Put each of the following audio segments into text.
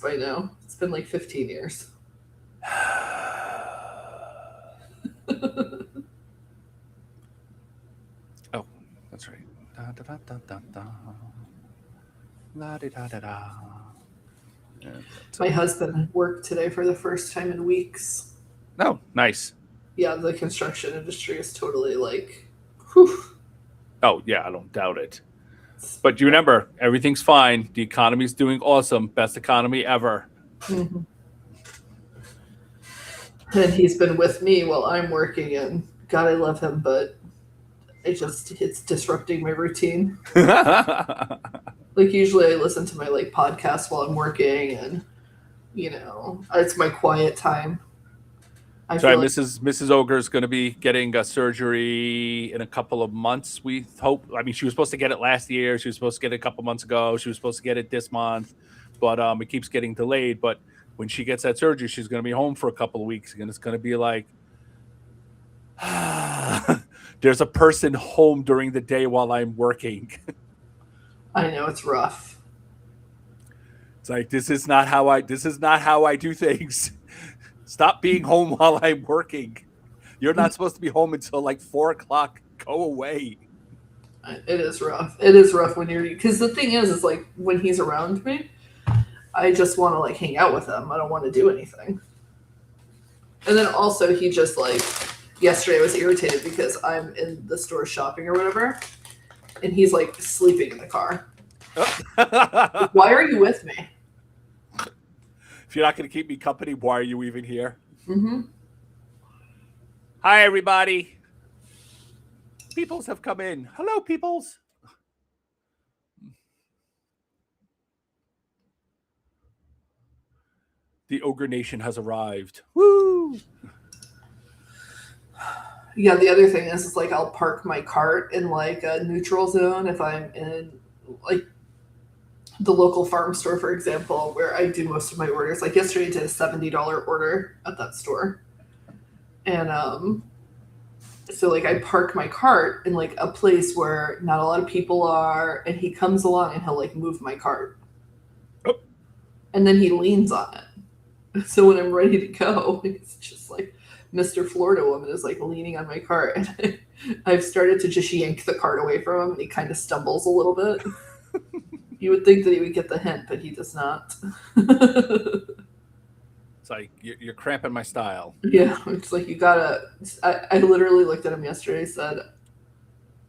by now. It's been like 15 years. Oh, that's right. Da, da, da, da, da, da. La, di, da, da, da. And that's My it. husband worked today for the first time in weeks. Oh, nice. Yeah, the construction industry is totally like, whew. Oh, yeah, I don't doubt it. But you remember, everything's fine. The economy's doing awesome. Best economy ever. Mhm. And he's been with me while I'm working, and God, I love him, but it's disrupting my routine. Like usually I listen to my like podcast while I'm working, and it's my quiet time. I Sorry, feel like Mrs. Ogre's going to be getting a surgery in a couple of months. We hope. I mean, she was supposed to get it last year. She was supposed to get it a couple months ago. She was supposed to get it this month, but it keeps getting delayed. But when she gets that surgery, she's going to be home for a couple of weeks, and it's going to be like, there's a person home during the day while I'm working. I know it's rough. It's like this is not how I do things. Stop being home while I'm working. You're not supposed to be home until like 4 o'clock. Go away. It is rough. It is rough when you're because the thing is like when he's around me, I just want to like hang out with him. I don't want to do anything. And then also he just like yesterday I was irritated because I'm in the store shopping or whatever, and he's like sleeping in the car. Why are you with me? If you're not going to keep me company, why are you even here? Mm-hmm. Hi, everybody. Peoples have come in. Hello, peoples. The Ogre Nation has arrived. Woo! Yeah, the other thing is like I'll park my cart in like a neutral zone if I'm in like the local farm store, for example, where I do most of my orders. Like yesterday, I did a $70 order at that store, and so like I park my cart in like a place where not a lot of people are, and he comes along and he'll like move my cart, Oh. and then he leans on it. So when I'm ready to go, it's just like Mr. Florida woman is like leaning on my cart, and I've started to just yank the cart away from him, and he kind of stumbles a little bit. You would think that he would get the hint, but he does not. It's like you're cramping my style. Yeah, it's like you gotta. I literally looked at him yesterday. And said,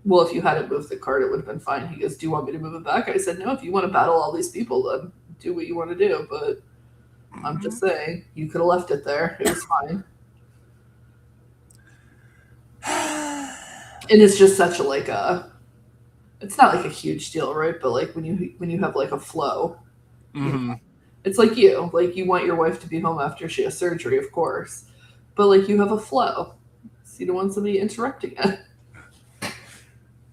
"Well, if you hadn't moved the cart, it would have been fine." He goes, "Do you want me to move it back?" I said, "No. If you want to battle all these people, then do what you want to do." But I'm just saying, you could have left it there. It was fine. And it's just such a like a. It's not like a huge deal, right? But like when you have like a flow, Mm-hmm. it's like you want your wife to be home after she has surgery, of course, but like you have a flow, so you don't want somebody interrupting it.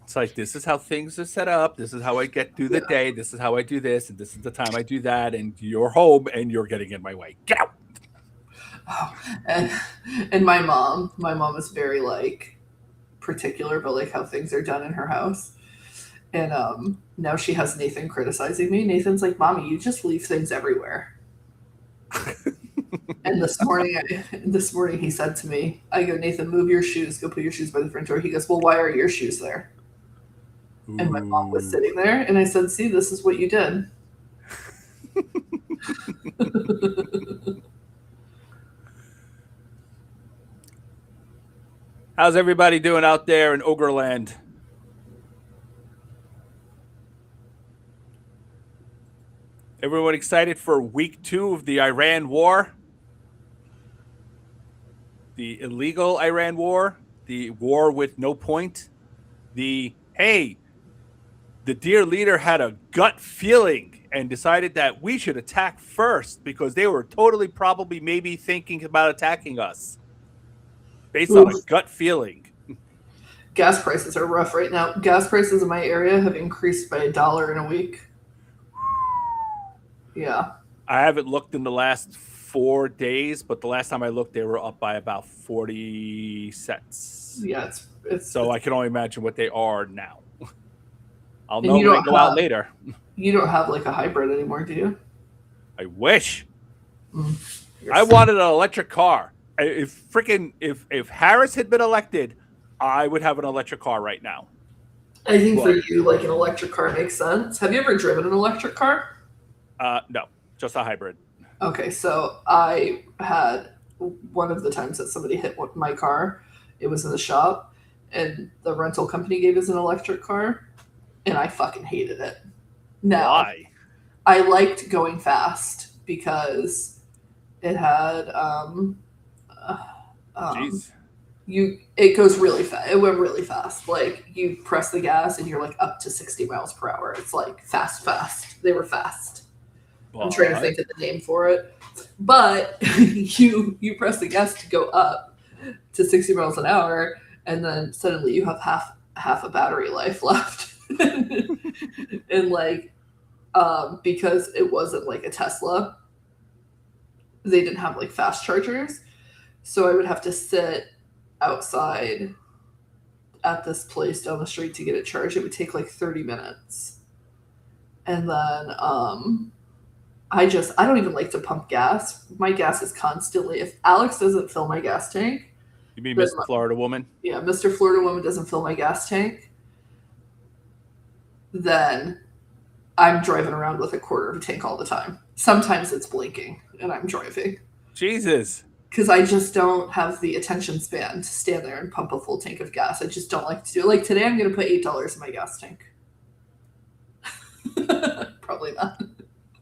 It's like this is how things are set up. This is how I get through the Yeah. day. This is how I do this, and this is the time I do that. And you're home, and you're getting in my way. Get out. Oh, and and my mom is very like particular about like how things are done in her house. And now she has Nathan criticizing me. Nathan's like, "Mommy, you just leave things everywhere." And this morning he said to me, I go, "Nathan, move your shoes. Go put your shoes by the front door." He goes, "Well, why are your shoes there?" And my mom was Ooh. sitting there, and I said, "See, this is what you did." How's everybody doing out there in Ogreland? Everyone excited for week 2 of the Iran war? The illegal Iran war? The war with no point? Hey, the dear leader had a gut feeling and decided that we should attack first because they were totally probably maybe thinking about attacking us based on a Oof. gut feeling. Gas prices are rough right now. Gas prices in my area have increased by $1 in a week. Yeah. I haven't looked in the last 4 days, but the last time I looked, they were up by about 40 cents. Yeah, it's So I can only imagine what they are now. I'll and know when I go out later. you don't have like a hybrid anymore, do you? I wish. You're I so- wanted an electric car. If Harris had been elected, I would have an electric car right now. I think for But you, like an electric car makes sense. Have you ever driven an electric car? no, just a hybrid. Okay, so I had one of the times that somebody hit my car. It was in the shop, and the rental company gave us an electric car, and I fucking hated it. Now, Why? I liked going fast because it had uh, um, Jeez. it goes really fast. It went really fast. Like you press the gas and you're like up to 60 miles per hour. It's like fast. They were fast. I'm trying to But think of the name for it. But you press the gas to go up to 60 miles an hour, and then suddenly you have half a battery life left. And like because it wasn't like a Tesla, they didn't have like fast chargers. So I would have to sit outside at this place down the street to get it charged. It would take like 30 minutes. And then I don't even like to pump gas. My gas is constantly, if Alex doesn't fill my gas tank, you mean then Miss Florida woman? yeah, Mr. Florida Woman doesn't fill my gas tank, then I'm driving around with a quarter of a tank all the time. Sometimes it's blinking and I'm driving. Jesus. Because I just don't have the attention span to stand there and pump a full tank of gas. I just don't like to do it. Like today, I'm going to put $8 in my gas tank. Probably not.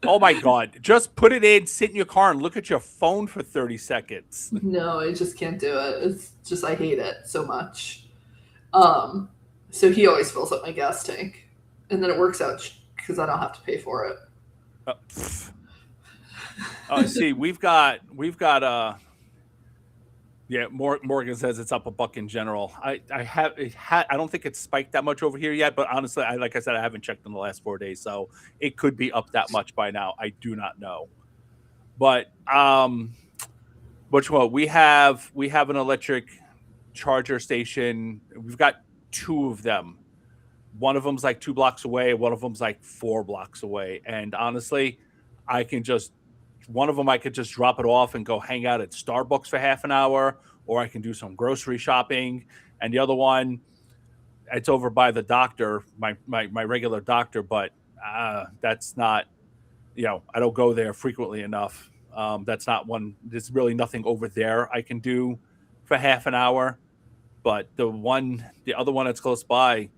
Oh my God. Just put it in, sit in your car, and look at your phone for 30 seconds. No, I just can't do it. It's just, I hate it so much. So he always fills up my gas tank. And then it works out because I don't have to pay for it. See, we've got yeah, Morgan says it's up a buck in general. I don't think it's spiked that much over here yet, but honestly, like I said, I haven't checked in the last 4 days, so it could be up that much by now. I do not know. But which one? We have an electric charger station. We've got two of them. One of them's like 2 blocks away, one of them's like 4 blocks away. And honestly, one of them I could just drop it off and go hang out at Starbucks for half an hour, or I can do some grocery shopping. And the other one, it's over by the doctor, my regular doctor, but that's not, I don't go there frequently enough. That's not one. There's really nothing over there I can do for half an hour. But the other one that's close by,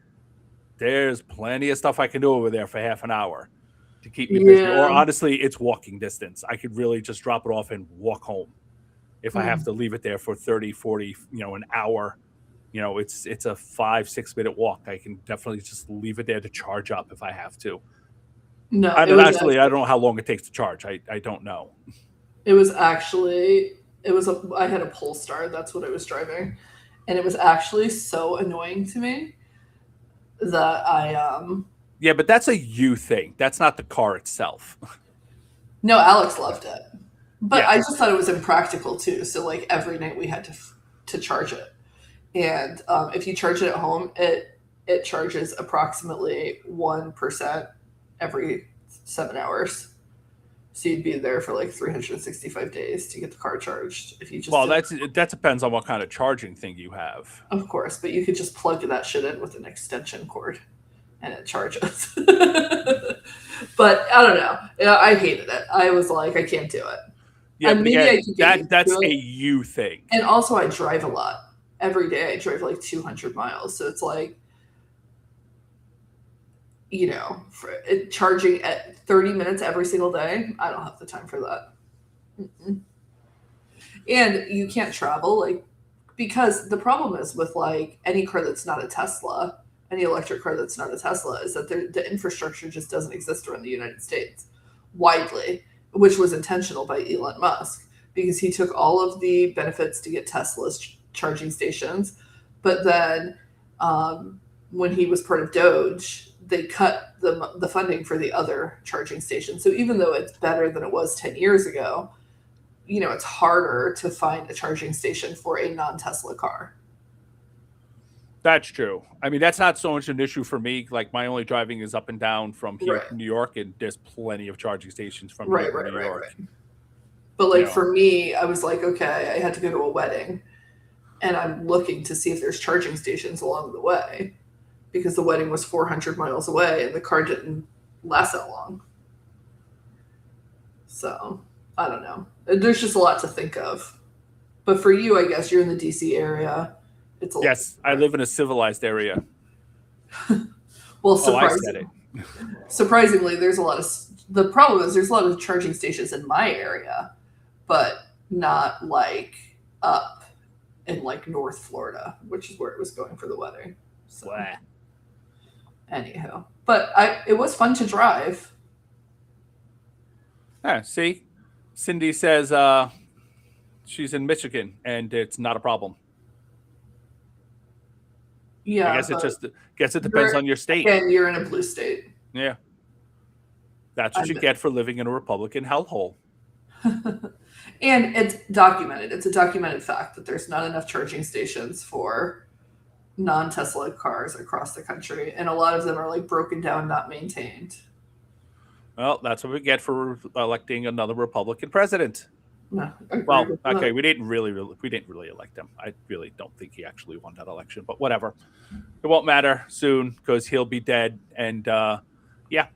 there's plenty of stuff I can do over there for half an hour to keep me busy. Or honestly, it's walking distance. I could really just drop it off and walk home. If I have to leave it there for 30, 40, an hour, it's a 5-6 minute walk. I can definitely just leave it there to charge up if I have to. No, I don't know how long it takes to charge. I don't know. I had a Polestar. That's what I was driving. And it was actually so annoying to me that yeah, but that's a you thing. That's not the car itself. No, Alex loved it. But Yeah. I just thought it was impractical too. So like every night we had to charge it. And if you charge it at home, it charges approximately 1% every 7 hours. So you'd be there for like 365 days to get the car charged. If you just that depends on what kind of charging thing you have. Of course, but you could just plug that shit in with an extension cord and it charges. But I don't know. I hated it. I was like, I can't do it. Yeah, and maybe again, I could get that's a you thing. And also, I drive a lot. Every day, I drive like 200 miles. So it's like, charging at 30 minutes every single day. I don't have the time for that. Mm-mm. And you can't travel because the problem is with like any car that's not a Tesla, any electric car that's not a Tesla, is that the infrastructure just doesn't exist around the United States widely, which was intentional by Elon Musk because he took all of the benefits to get Tesla's charging stations, but then when he was part of Doge, they cut the funding for the other charging stations. So even though it's better than it was 10 years ago, it's harder to find a charging station for a non-Tesla car. That's true. I mean, that's not so much an issue for me. Like, my only driving is up and down from here Right. to New York, and there's plenty of charging stations from here Right, to New right, right, York. right. But You like know, for me, I was like, okay, I had to go to a wedding and I'm looking to see if there's charging stations along the way because the wedding was 400 miles away and the car didn't last that long. So I don't know. There's just a lot to think of. But for you, I guess you're in the DC area. It's a little yes, I live in a civilized area. well, Oh, I said it. surprisingly, there's a lot of the problem is there's a lot of charging stations in my area, but not like up in like North Florida, which is where it was going for the wedding. So, Blah. anywho, but it was fun to drive. Yeah, see, Cindy says she's in Michigan and it's not a problem. Yeah, I guess it depends you're on your state. again, you're in a blue state. Yeah, that's what you get for living in a Republican hellhole. And it's documented. It's a documented fact that there's not enough charging stations for non-Tesla cars across the country, and a lot of them are like broken down, not maintained. Well, that's what we get for electing another Republican president. No, Well, okay, we didn't really elect him. I really don't think he actually won that election, but whatever. It won't matter soon because he'll be dead, and yeah,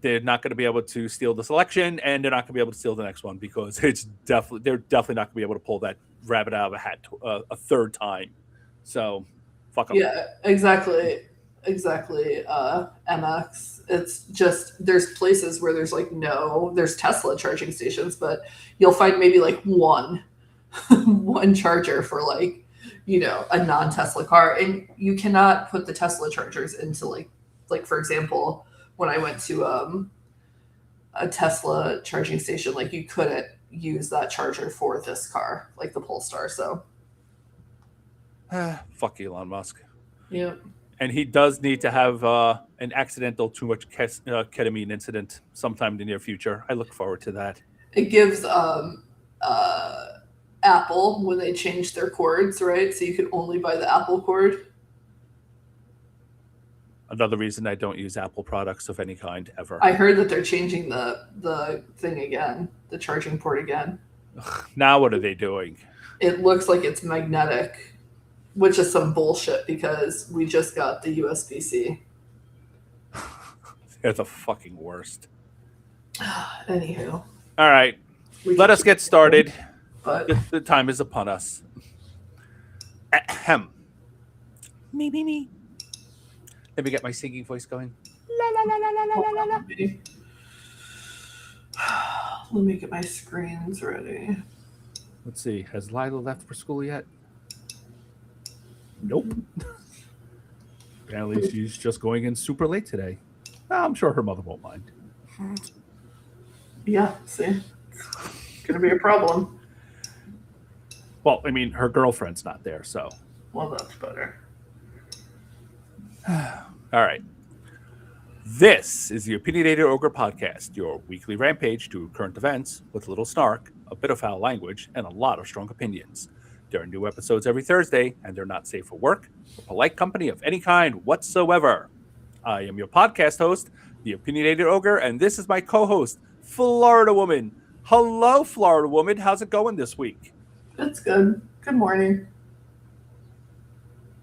they're not going to be able to steal this election, and they're not going to be able to steal the next one because they're definitely not going to be able to pull that rabbit out of a hat a third time. So, fuck them. Yeah, exactly. MX. It's just there's places where there's like there's Tesla charging stations, but you'll find maybe like one charger for like a non-Tesla car, and you cannot put the Tesla chargers into like for example, when I went to a Tesla charging station, like you couldn't use that charger for this car, like the Polestar. So fuck Elon Musk. yeah. And he does need to have an accidental too much ketamine incident sometime in the near future. I look forward to that. It gives Apple when they changed their cords, right? So you could only buy the Apple cord. Another reason I don't use Apple products of any kind ever. I heard that they're changing the thing again, the charging port again. Now what are they doing? It looks like it's magnetic, which is some bullshit because we just got the USB-C. They're the fucking worst. Anywho. All right. Let us get started. But the time is upon us. Ahem. Me. Let me get my singing voice going. La, la, la, la, la, la, la, la. Let me get my screens ready. Let's see. Has Lila left for school yet? Nope. Apparently she's just going in super late today. I'm sure her mother won't mind. Yeah, see? Gonna be a problem. Well, I mean, her girlfriend's not there, so. Well, that's better. All right. This is the Opinionated Ogre Podcast, your weekly rampage to current events with a little snark, a bit of foul language, and a lot of strong opinions. There are new episodes every Thursday, and they're not safe for work or polite company of any kind whatsoever. I am your podcast host, the Opinionated Ogre, and this is my co-host, Florida Woman. Hello, Florida Woman. How's it going this week? It's good. Good morning.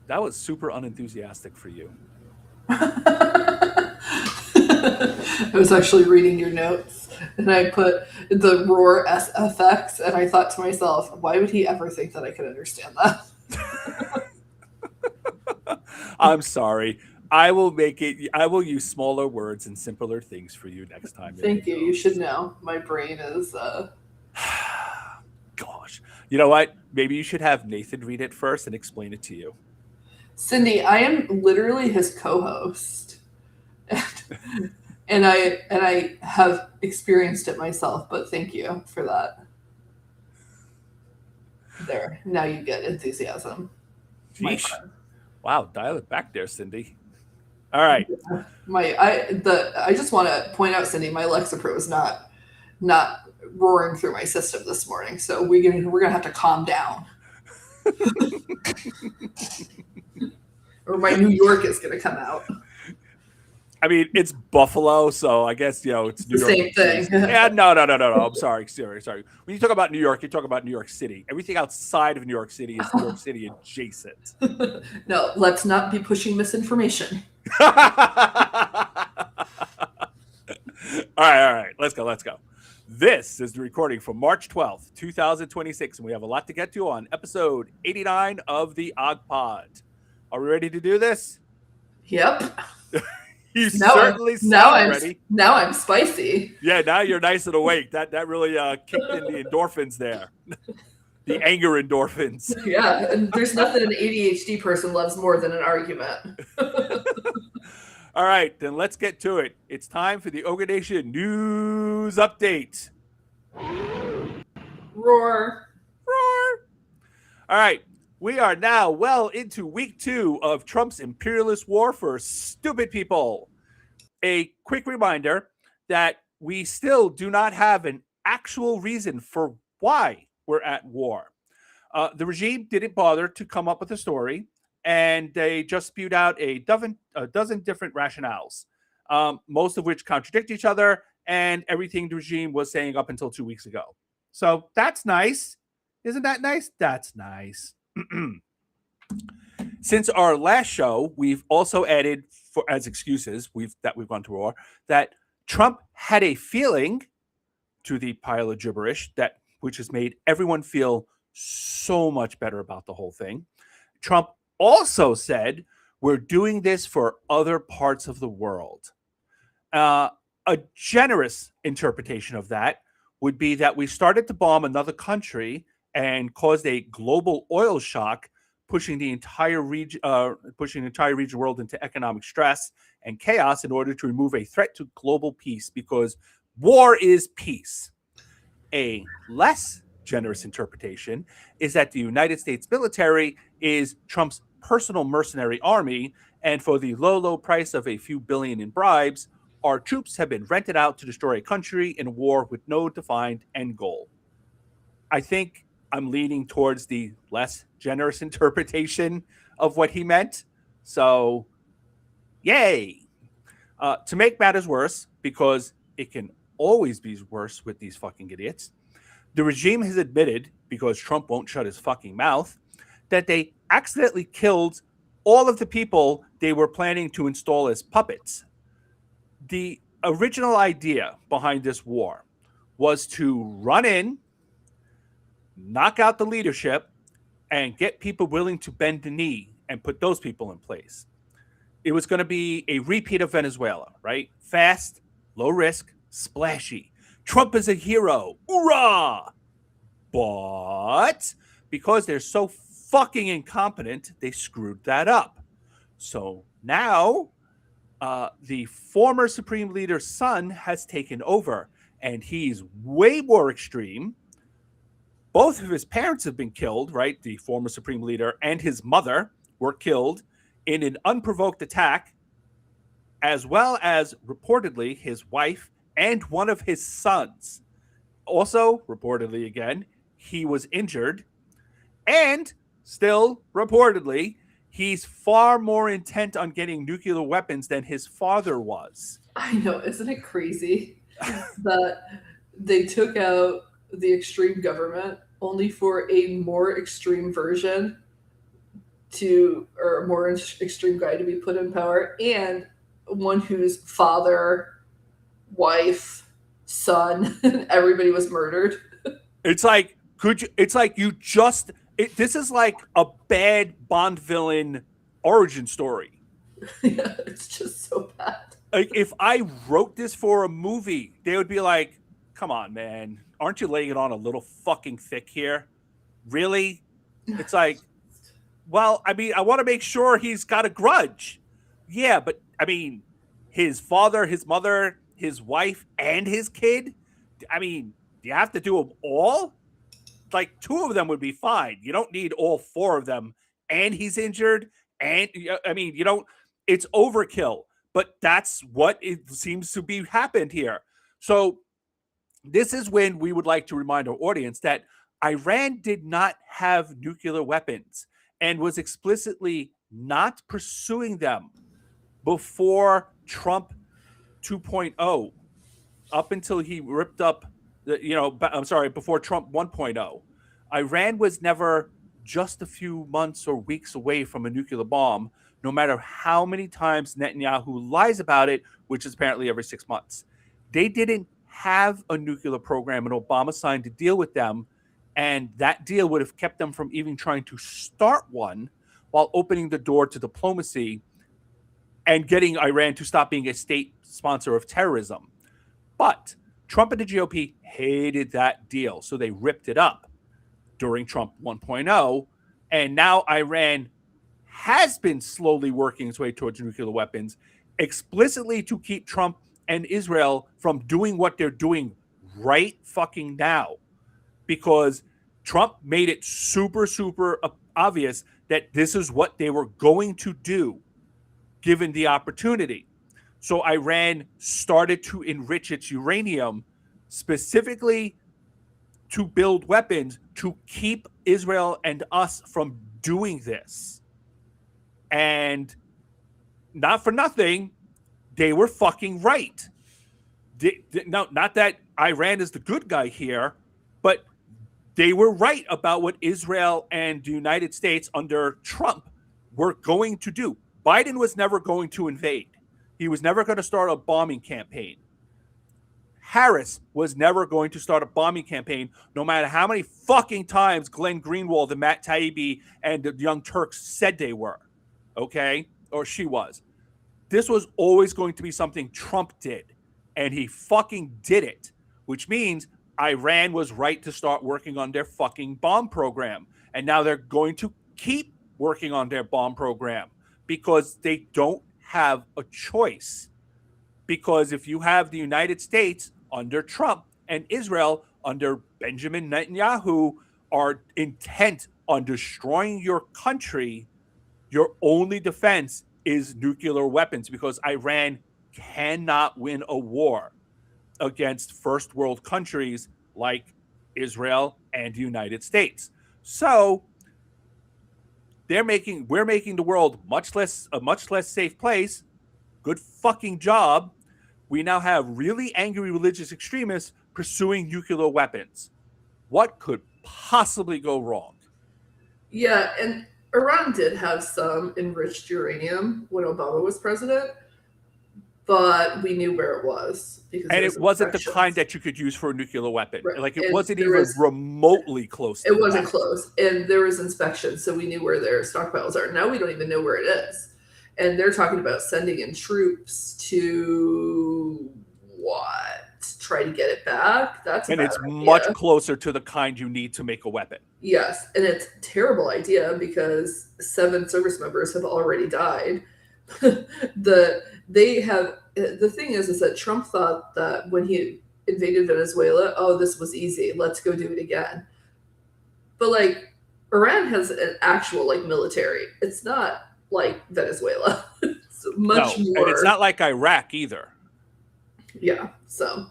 That was super unenthusiastic for you. I was actually reading your notes, and I put the roar SFX, and I thought to myself, why would he ever think that I could understand that? I'm sorry. I will use smaller words and simpler things for you next time. Thank you. You should know. My brain is... Gosh. You know what? Maybe you should have Nathan read it first and explain it to you. Cindy, I am literally his co-host. And I have experienced it myself, but thank you for that. There. Now you get enthusiasm. Sheesh. Wow, dial it back there, Cindy. All right. I just want to point out, Cindy, my Lexapro is not roaring through my system this morning, so we're gonna have to calm down. Or my New York is going to come out. I mean, it's Buffalo, so I guess, it's It's New the York same thing. adjacent. Yeah, no. I'm sorry. Sorry. When you talk about New York, you talk about New York City. Everything outside of New York City is New York City adjacent. No, let's not be pushing misinformation. All right. Let's go. This is the recording from March 12th, 2026, and we have a lot to get to on episode 89 of the Og Pod. Are we ready to do this? Yep. You certainly sound ready. Now I'm spicy. Yeah, now you're nice and awake. That really kicked in the endorphins there. The anger endorphins. Yeah, and there's nothing an ADHD person loves more than an argument. All right, then let's get to it. It's time for the Ogre Nation News Update. Roar. Roar. All right, we are now well into week 2 of Trump's imperialist war for stupid people. A quick reminder that we still do not have an actual reason for why we're at war. The regime didn't bother to come up with a story, and they just spewed out a dozen different rationales, most of which contradict each other and everything the regime was saying up until 2 weeks ago. So that's nice. Isn't that nice? That's nice. Since our last show, we've also added as excuses that we've gone to war that Trump had a feeling to the pile of gibberish which has made everyone feel so much better about the whole thing. Trump also said we're doing this for other parts of the world. A generous interpretation of that would be that we started to bomb another country and caused a global oil shock, pushing the entire region world into economic stress and chaos in order to remove a threat to global peace, because war is peace. A less generous interpretation is that the United States military is Trump's personal mercenary army, and for the low price of a few billion in bribes, our troops have been rented out to destroy a country in a war with no defined end goal. I think I'm leaning towards the less generous interpretation of what he meant. So, yay. To make matters worse, because it can always be worse with these fucking idiots, the regime has admitted, because Trump won't shut his fucking mouth, that they accidentally killed all of the people they were planning to install as puppets. The original idea behind this war was to run in, knock out the leadership, and get people willing to bend the knee and put those people in place. It was going to be a repeat of Venezuela, right? Fast, low risk, splashy. Trump is a hero. Hoorah! But because they're so fucking incompetent, they screwed that up. So now the former Supreme Leader's son has taken over, and he's way more extreme. Both of his parents have been killed, right? The former Supreme Leader and his mother were killed in an unprovoked attack, as well as reportedly his wife and one of his sons. Also, reportedly again, he was injured, and still reportedly, he's far more intent on getting nuclear weapons than his father was. I know, isn't it crazy that they took out the extreme government only for a more extreme version or a more extreme guy to be put in power, and one whose father, wife, son, everybody was murdered. It's like, this is like a bad Bond villain origin story. Yeah, it's just so bad. Like, if I wrote this for a movie, they would be like, come on, man, aren't you laying it on a little fucking thick here? Really? It's like, well, I mean, I want to make sure he's got a grudge. Yeah, but I mean, his father, his mother, his wife, and his kid. I mean, do you have to do them all? Like, 2 of them would be fine. You don't need all 4 of them. And he's injured. And I mean, you don't, it's overkill. But that's what it seems to be happened here. So this is when we would like to remind our audience that Iran did not have nuclear weapons and was explicitly not pursuing them before Trump 2.0, up until he ripped up before Trump 1.0. Iran was never just a few months or weeks away from a nuclear bomb, no matter how many times Netanyahu lies about it, which is apparently every 6 months. They didn't have a nuclear program, and Obama signed a deal with them, and that deal would have kept them from even trying to start one, while opening the door to diplomacy and getting Iran to stop being a state sponsor of terrorism. But Trump and the GOP hated that deal, so they ripped it up during Trump 1.0. And now Iran has been slowly working its way towards nuclear weapons, explicitly to keep Trump and Israel from doing what they're doing right fucking now. Because Trump made it super, super obvious that this is what they were going to do given the opportunity. So Iran started to enrich its uranium specifically to build weapons to keep Israel and us from doing this. And not for nothing, they were fucking right. No, not that Iran is the good guy here, but they were right about what Israel and the United States under Trump were going to do. Biden was never going to invade. He was never going to start a bombing campaign. Harris was never going to start a bombing campaign, no matter how many fucking times Glenn Greenwald and Matt Taibbi and the Young Turks said they were, okay? Or she was. This was always going to be something Trump did, and he fucking did it, which means Iran was right to start working on their fucking bomb program. And now they're going to keep working on their bomb program because they don't have a choice. Because if you have the United States under Trump and Israel under Benjamin Netanyahu are intent on destroying your country, your only defense is nuclear weapons, because Iran cannot win a war against first world countries like Israel and the United States. So we're making the world a much less safe place. Good fucking job. We now have really angry religious extremists pursuing nuclear weapons. What could possibly go wrong? Yeah, and Iran did have some enriched uranium when Obama was president, but we knew where it was. And it wasn't the kind that you could use for a nuclear weapon. Right. Like, it wasn't even remotely close to that. It wasn't close. And there was inspection, so we knew where their stockpiles are. Now we don't even know where it is. And they're talking about sending in troops to try to get it back. It's much closer to the kind you need to make a weapon. Yes, and it's a terrible idea because 7 service members have already died. The thing is that Trump thought that when he invaded Venezuela, oh, this was easy, let's go do it again. But like, Iran has an actual like military. It's not like Venezuela. It's much more. And it's not like Iraq either. Yeah. So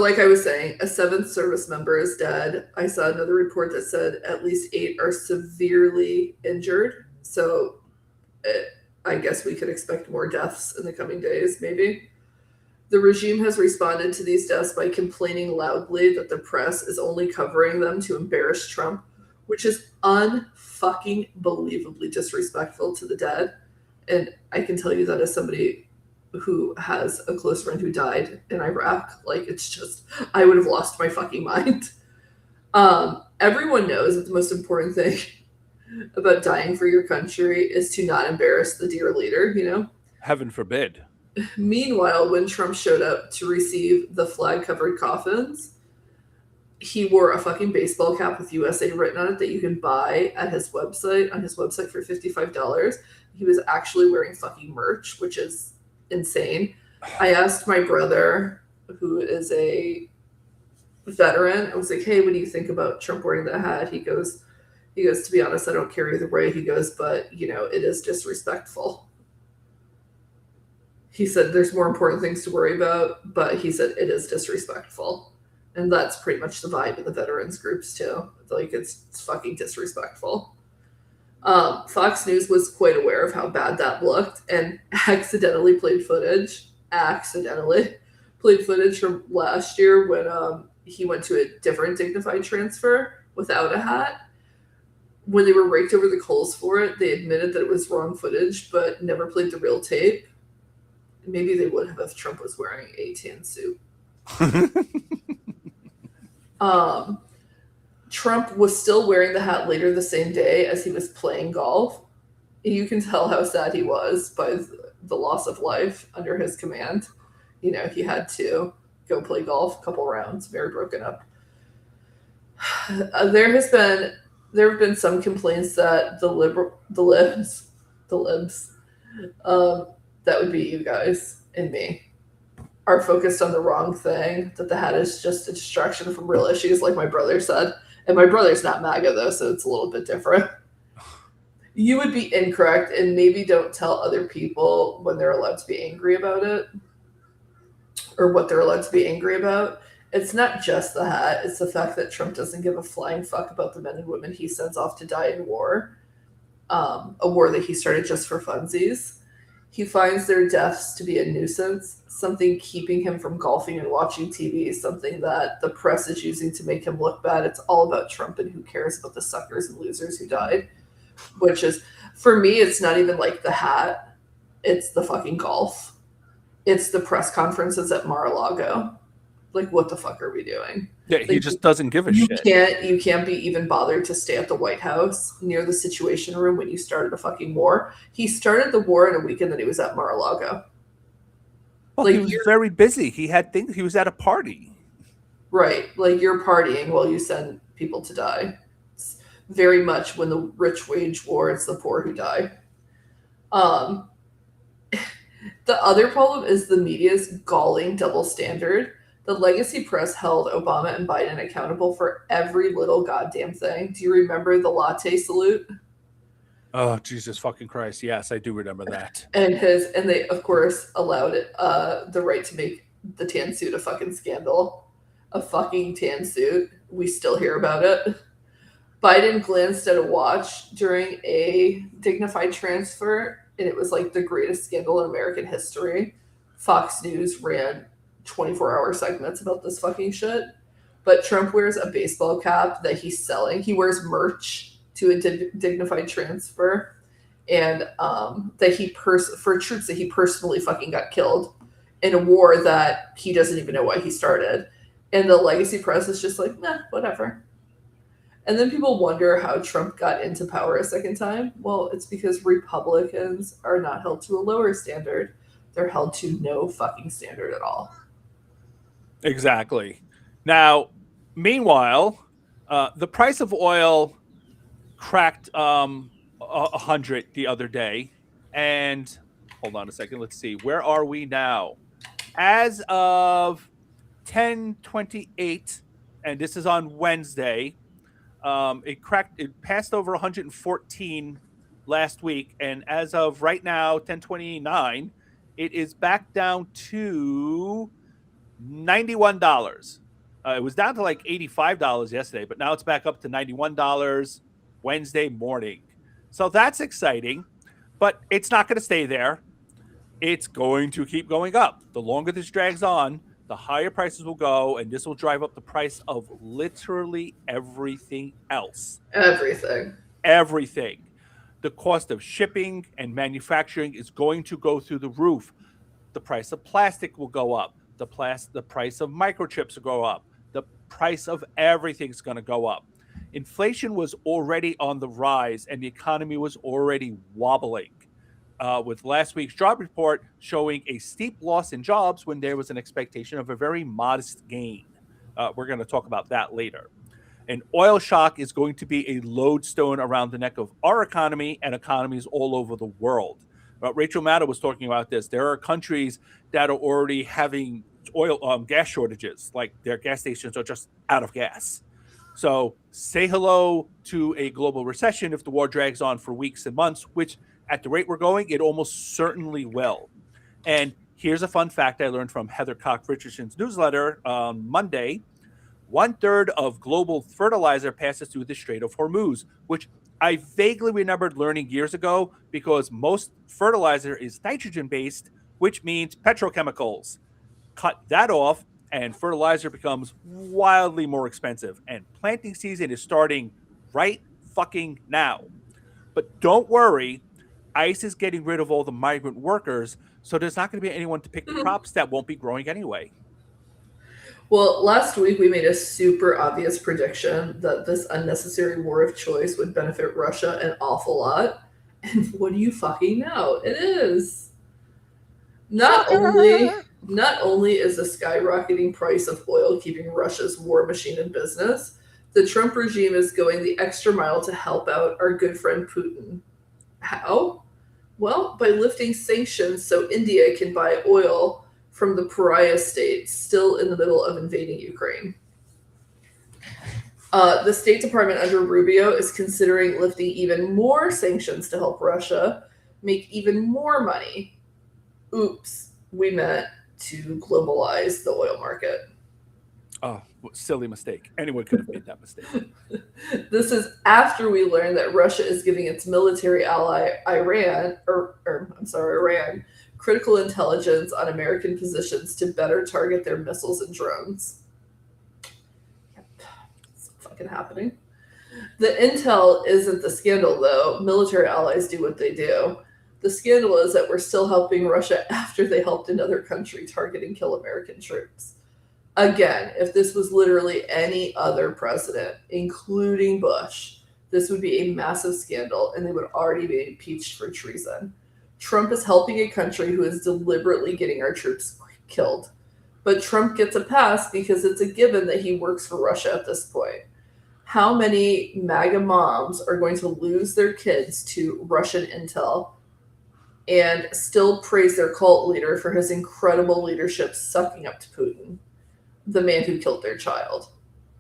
like I was saying, a 7th service member is dead. I saw another report that said at least 8 are severely injured. So I guess we could expect more deaths in the coming days, maybe. The regime has responded to these deaths by complaining loudly that the press is only covering them to embarrass Trump, which is unfucking believably disrespectful to the dead. And I can tell you that as somebody who has a close friend who died in Iraq, like, it's just, I would have lost my fucking mind. Everyone knows that the most important thing about dying for your country is to not embarrass the dear leader, you know? Heaven forbid. Meanwhile, when Trump showed up to receive the flag-covered coffins, he wore a fucking baseball cap with USA written on it that you can buy at his website, for $55. He was actually wearing fucking merch, which is insane. I asked my brother, who is a veteran, I was like, hey, what do you think about Trump wearing the hat? He goes, to be honest, I don't care either way. He goes, but, you know, it is disrespectful. He said there's more important things to worry about, but he said it is disrespectful. And that's pretty much the vibe of the veterans groups, too. Like, it's fucking disrespectful. Fox News was quite aware of how bad that looked and accidentally played footage. Accidentally played footage from last year when he went to a different dignified transfer without a hat. When they were raked over the coals for it, they admitted that it was wrong footage, but never played the real tape. Maybe they would have if Trump was wearing a tan suit. Um, Trump was still wearing the hat later the same day as he was playing golf. You can tell how sad he was by the loss of life under his command. You know, he had to go play golf a couple rounds, very broken up. There have been some complaints that the libs, um, that would be you guys and me, are focused on the wrong thing. That the hat is just a distraction from real issues, like my brother said. And my brother's not MAGA though, so it's a little bit different. You would be incorrect, and maybe don't tell other people when they're allowed to be angry about it or what they're allowed to be angry about. It's not just the hat, it's the fact that Trump doesn't give a flying fuck about the men and women he sends off to die in war, a war that he started just for funsies. He finds their deaths to be a nuisance, something keeping him from golfing and watching TV, something that the press is using to make him look bad. It's all about Trump, and who cares about the suckers and losers who died? Which is, for me, it's not even like the hat, it's the fucking golf. It's the press conferences at Mar-a-Lago. Like, what the fuck are we doing? Yeah, Like, he just doesn't give a you shit. you can't be even bothered to stay at the White House near the Situation Room when you started a fucking war. He started the war in a weekend that he was at Mar-a-Lago. Well, Like, he was very busy. He had things. He was at a party. right, like you're partying while you send people to die. It's very much when the rich wage war, it's the poor who die. Um, the other problem is the media's galling double standard. The legacy press held Obama and Biden accountable for every little goddamn thing. Do you remember the latte salute? Oh, Jesus fucking Christ. Yes, I do remember that. And they of course allowed it, the right to make the tan suit a fucking scandal. A fucking tan suit. We still hear about it. Biden glanced at a watch during a dignified transfer, and it was like the greatest scandal in American history. Fox News ran 24-hour segments about this fucking shit. But Trump wears a baseball cap that he's selling. He wears merch to a dignified transfer, and that for troops that he personally fucking got killed in a war that he doesn't even know why he started. And the legacy press is just like, nah, whatever. And then people wonder how Trump got into power a second time. Well, it's because Republicans are not held to a lower standard. They're held to no fucking standard at all. Exactly. Now, meanwhile, the price of oil cracked 100 the other day. And hold on a second. Let's see. Where are we now? As of 10:28, and this is on Wednesday, it passed over 114 last week, and as of right now, 10:29, it is back down to $91. It was down to like $85 yesterday, but now it's back up to $91 Wednesday morning. So that's exciting, but it's not going to stay there. It's going to keep going up. The longer this drags on, the higher prices will go, and this will drive up the price of literally everything else. Everything. Everything. The cost of shipping and manufacturing is going to go through the roof. The price of plastic will go up. The price of microchips will go up. The price of everything's going to go up. Inflation was already on the rise, and the economy was already wobbling. With last week's job report showing a steep loss in jobs when there was an expectation of a very modest gain. We're going to talk about that later. An oil shock is going to be a lodestone around the neck of our economy and economies all over the world. Rachel Maddow was talking about this. There are countries that are already having gas shortages, like their gas stations are just out of gas. So say hello to a global recession if the war drags on for weeks and months, which at the rate we're going, it almost certainly will. And here's a fun fact I learned from Heather Cox Richardson's newsletter on Monday. 1/3 of global fertilizer passes through the Strait of Hormuz, which I vaguely remembered learning years ago because most fertilizer is nitrogen based, which means petrochemicals. Cut that off, and fertilizer becomes wildly more expensive. And planting season is starting right fucking now. But don't worry, ICE is getting rid of all the migrant workers, so there's not going to be anyone to pick the crops that won't be growing anyway. Well, last week we made a super obvious prediction that this unnecessary war of choice would benefit Russia an awful lot. And what do you fucking know? It is. Not only not only is the skyrocketing price of oil keeping Russia's war machine in business, the Trump regime is going the extra mile to help out our good friend Putin. How? Well, by lifting sanctions so India can buy oil from the pariah state still in the middle of invading Ukraine. The State Department under Rubio is considering lifting even more sanctions to help Russia make even more money. Oops, we meant to globalize the oil market. Oh, silly mistake. Anyone could have made that mistake. This is after we learned that Russia is giving its military ally Iran, critical intelligence on American positions to better target their missiles and drones. Yep, it's fucking happening. The intel isn't the scandal, though. Military allies do what they do. The scandal is that we're still helping Russia after they helped another country target and kill American troops. Again, if this was literally any other president, including Bush, this would be a massive scandal and they would already be impeached for treason. Trump is helping a country who is deliberately getting our troops killed. But Trump gets a pass because it's a given that he works for Russia at this point. How many MAGA moms are going to lose their kids to Russian intel and still praise their cult leader for his incredible leadership sucking up to Putin, the man who killed their child?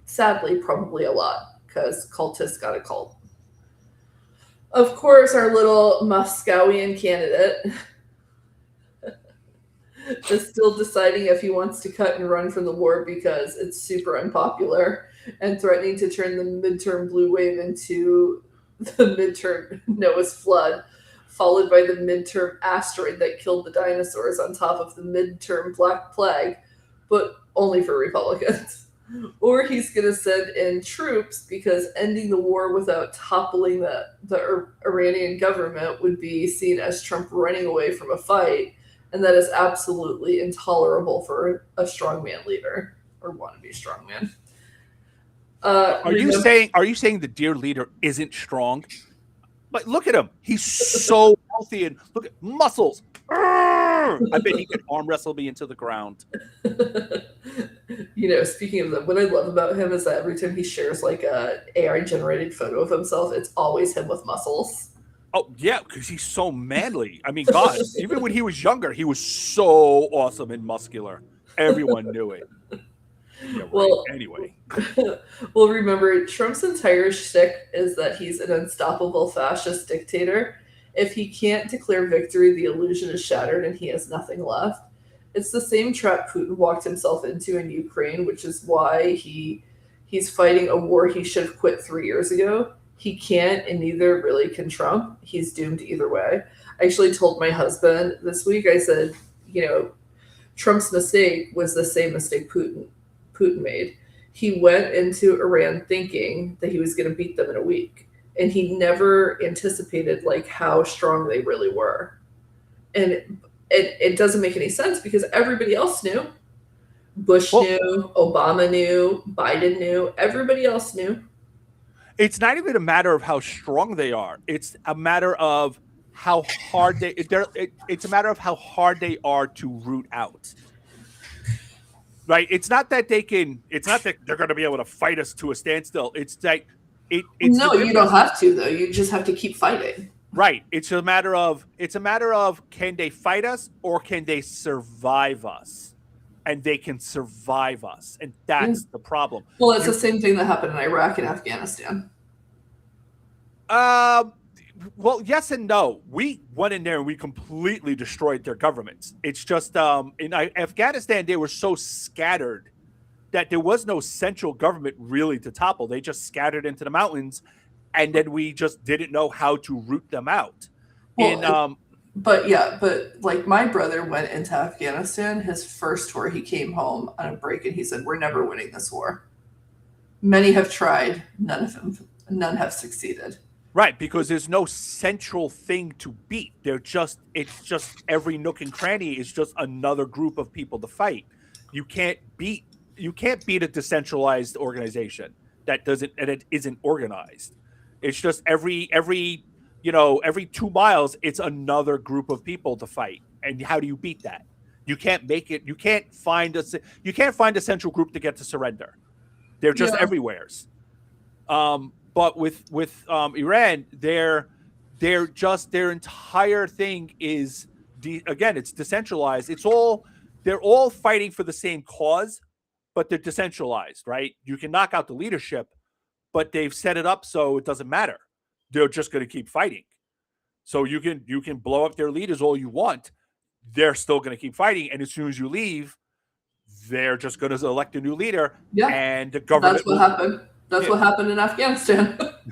Sadly, probably a lot, because cultists got a cult. Of course, our little Moscowian candidate is still deciding if he wants to cut and run from the war because it's super unpopular and threatening to turn the midterm blue wave into the midterm Noah's flood, followed by the midterm asteroid that killed the dinosaurs on top of the midterm Black Plague, but only for Republicans. Or he's going to send in troops because ending the war without toppling the Iranian government would be seen as Trump running away from a fight, and that is absolutely intolerable for a strongman leader or wannabe strongman. Are you saying the dear leader isn't strong? But look at him; he's so healthy and look at muscles. I bet he could arm wrestle me into the ground. Speaking of that, what I love about him is that every time he shares like a AI generated photo of himself, it's always him with muscles. Oh yeah, because he's so manly. I mean, God, even when he was younger, he was so awesome and muscular. Everyone knew it. Yeah, right. Well, anyway. Well, remember, Trump's entire shtick is that he's an unstoppable fascist dictator. If he can't declare victory, the illusion is shattered and he has nothing left. It's the same trap Putin walked himself into in Ukraine, which is why he's fighting a war he should have quit 3 years ago. He can't, and neither really can Trump. He's doomed either way. I actually told my husband this week, I said, Trump's mistake was the same mistake Putin made. He went into Iran thinking that he was going to beat them in a week. And he never anticipated like how strong they really were. And it doesn't make any sense because everybody else knew. Bush knew, Obama knew, Biden knew, everybody else knew. It's not even a matter of how strong they are. It's a matter of how hard it's a matter of how hard they are to root out. Right? It's not that they're going to be able to fight us to a standstill. It's like no, you don't have to though. You just have to keep fighting. Right. It's a matter of can they fight us or can they survive us? And they can survive us, and that's the problem. Well, it's the same thing that happened in Iraq and Afghanistan. Well, yes and no. We went in there and we completely destroyed their governments. It's just in Afghanistan they were so scattered that there was no central government really to topple. They just scattered into the mountains, and then we just didn't know how to root them out. Well, but like my brother went into Afghanistan. His first tour, he came home on a break, and he said, "We're never winning this war." Many have tried, none have succeeded. Right, because there's no central thing to beat. It's just every nook and cranny is just another group of people to fight. You can't beat a decentralized organization that isn't organized. It's just every 2 miles it's another group of people to fight. And how do you beat that? You can't make it. You can't find a central group to get to surrender. They're just Yeah. everywheres. But with Iran, their entire thing is again, it's decentralized. They're all fighting for the same cause, but they're decentralized, right? You can knock out the leadership, but they've set it up so it doesn't matter. They're just going to keep fighting. So you can blow up their leaders all you want. They're still going to keep fighting, and as soon as you leave, they're just going to elect a new leader, Yeah. and the government. That's what happened. That's what happened in Afghanistan. But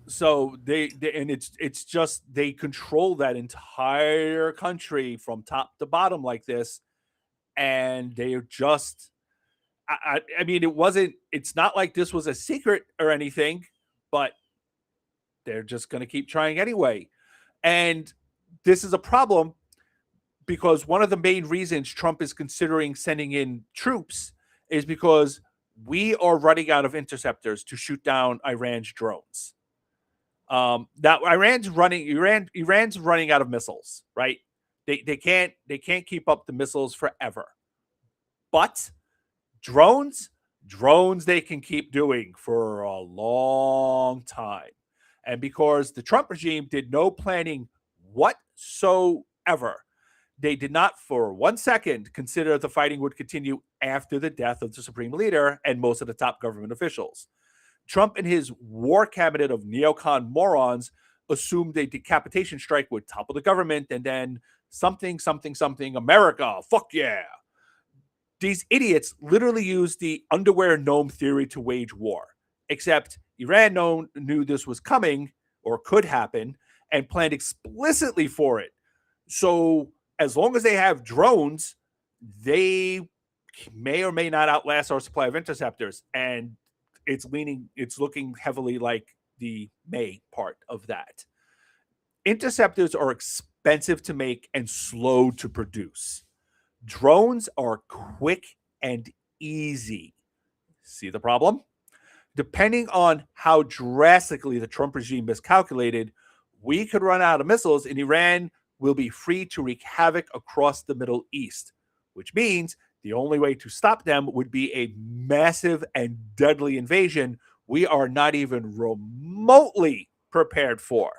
so they and it's just they control that entire country from top to bottom like this, and they are just. I mean, it's not like this was a secret or anything, but they're just going to keep trying anyway. And this is a problem because one of the main reasons Trump is considering sending in troops is because we are running out of interceptors to shoot down Iran's drones. Now Iran's running out of missiles, right? They can't keep up the missiles forever. But drones they can keep doing for a long time. And because the Trump regime did no planning whatsoever, they did not for 1 second consider the fighting would continue after the death of the supreme leader and most of the top government officials. Trump and his war cabinet of neocon morons assumed a decapitation strike would topple the government and then something, America, fuck yeah. These idiots literally used the underwear gnome theory to wage war, except Iran knew this was coming or could happen and planned explicitly for it. So as long as they have drones, they may or may not outlast our supply of interceptors. And it's looking heavily like the may part of that. Interceptors are expensive to make and slow to produce. Drones are quick and easy. See the problem? Depending on how drastically the Trump regime miscalculated, we could run out of missiles and Iran will be free to wreak havoc across the Middle East, which means the only way to stop them would be a massive and deadly invasion we are not even remotely prepared for,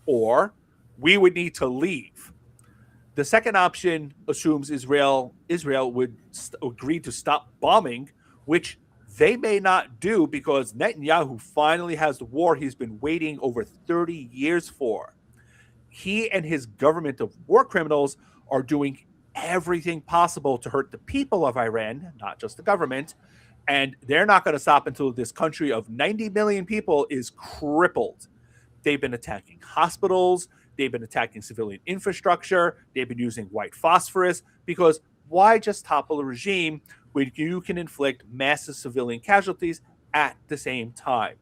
or we would need to leave. The second option assumes Israel would agree to stop bombing, which they may not do because Netanyahu finally has the war he's been waiting over 30 years for. He and his government of war criminals are doing everything possible to hurt the people of Iran, not just the government, and they're not going to stop until this country of 90 million people is crippled. They've been attacking hospitals. They've been attacking civilian infrastructure. They've been using white phosphorus because why just topple a regime when you can inflict massive civilian casualties at the same time?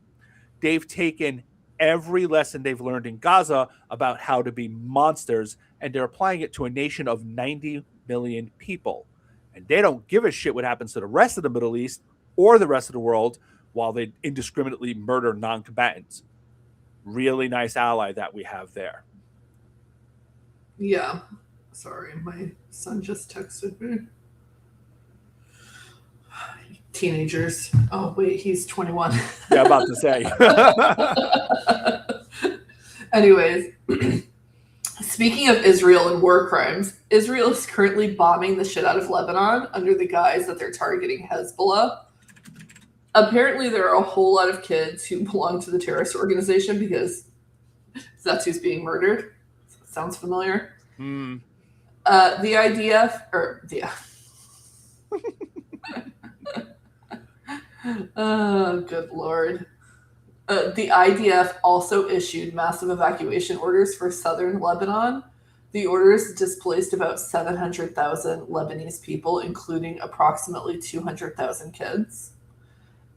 They've taken every lesson they've learned in Gaza about how to be monsters, and they're applying it to a nation of 90 million people. And they don't give a shit what happens to the rest of the Middle East or the rest of the world while they indiscriminately murder non-combatants. Really nice ally that we have there. Yeah. Sorry, my son just texted me. Teenagers. Oh, wait, he's 21. Yeah, I'm about to say. Anyways, speaking of Israel and war crimes, Israel is currently bombing the shit out of Lebanon under the guise that they're targeting Hezbollah. Apparently, there are a whole lot of kids who belong to the terrorist organization because that's who's being murdered. Sounds familiar? Mm. The IDF, or yeah. Oh, good lord. The IDF also issued massive evacuation orders for southern Lebanon. The orders displaced about 700,000 Lebanese people, including approximately 200,000 kids.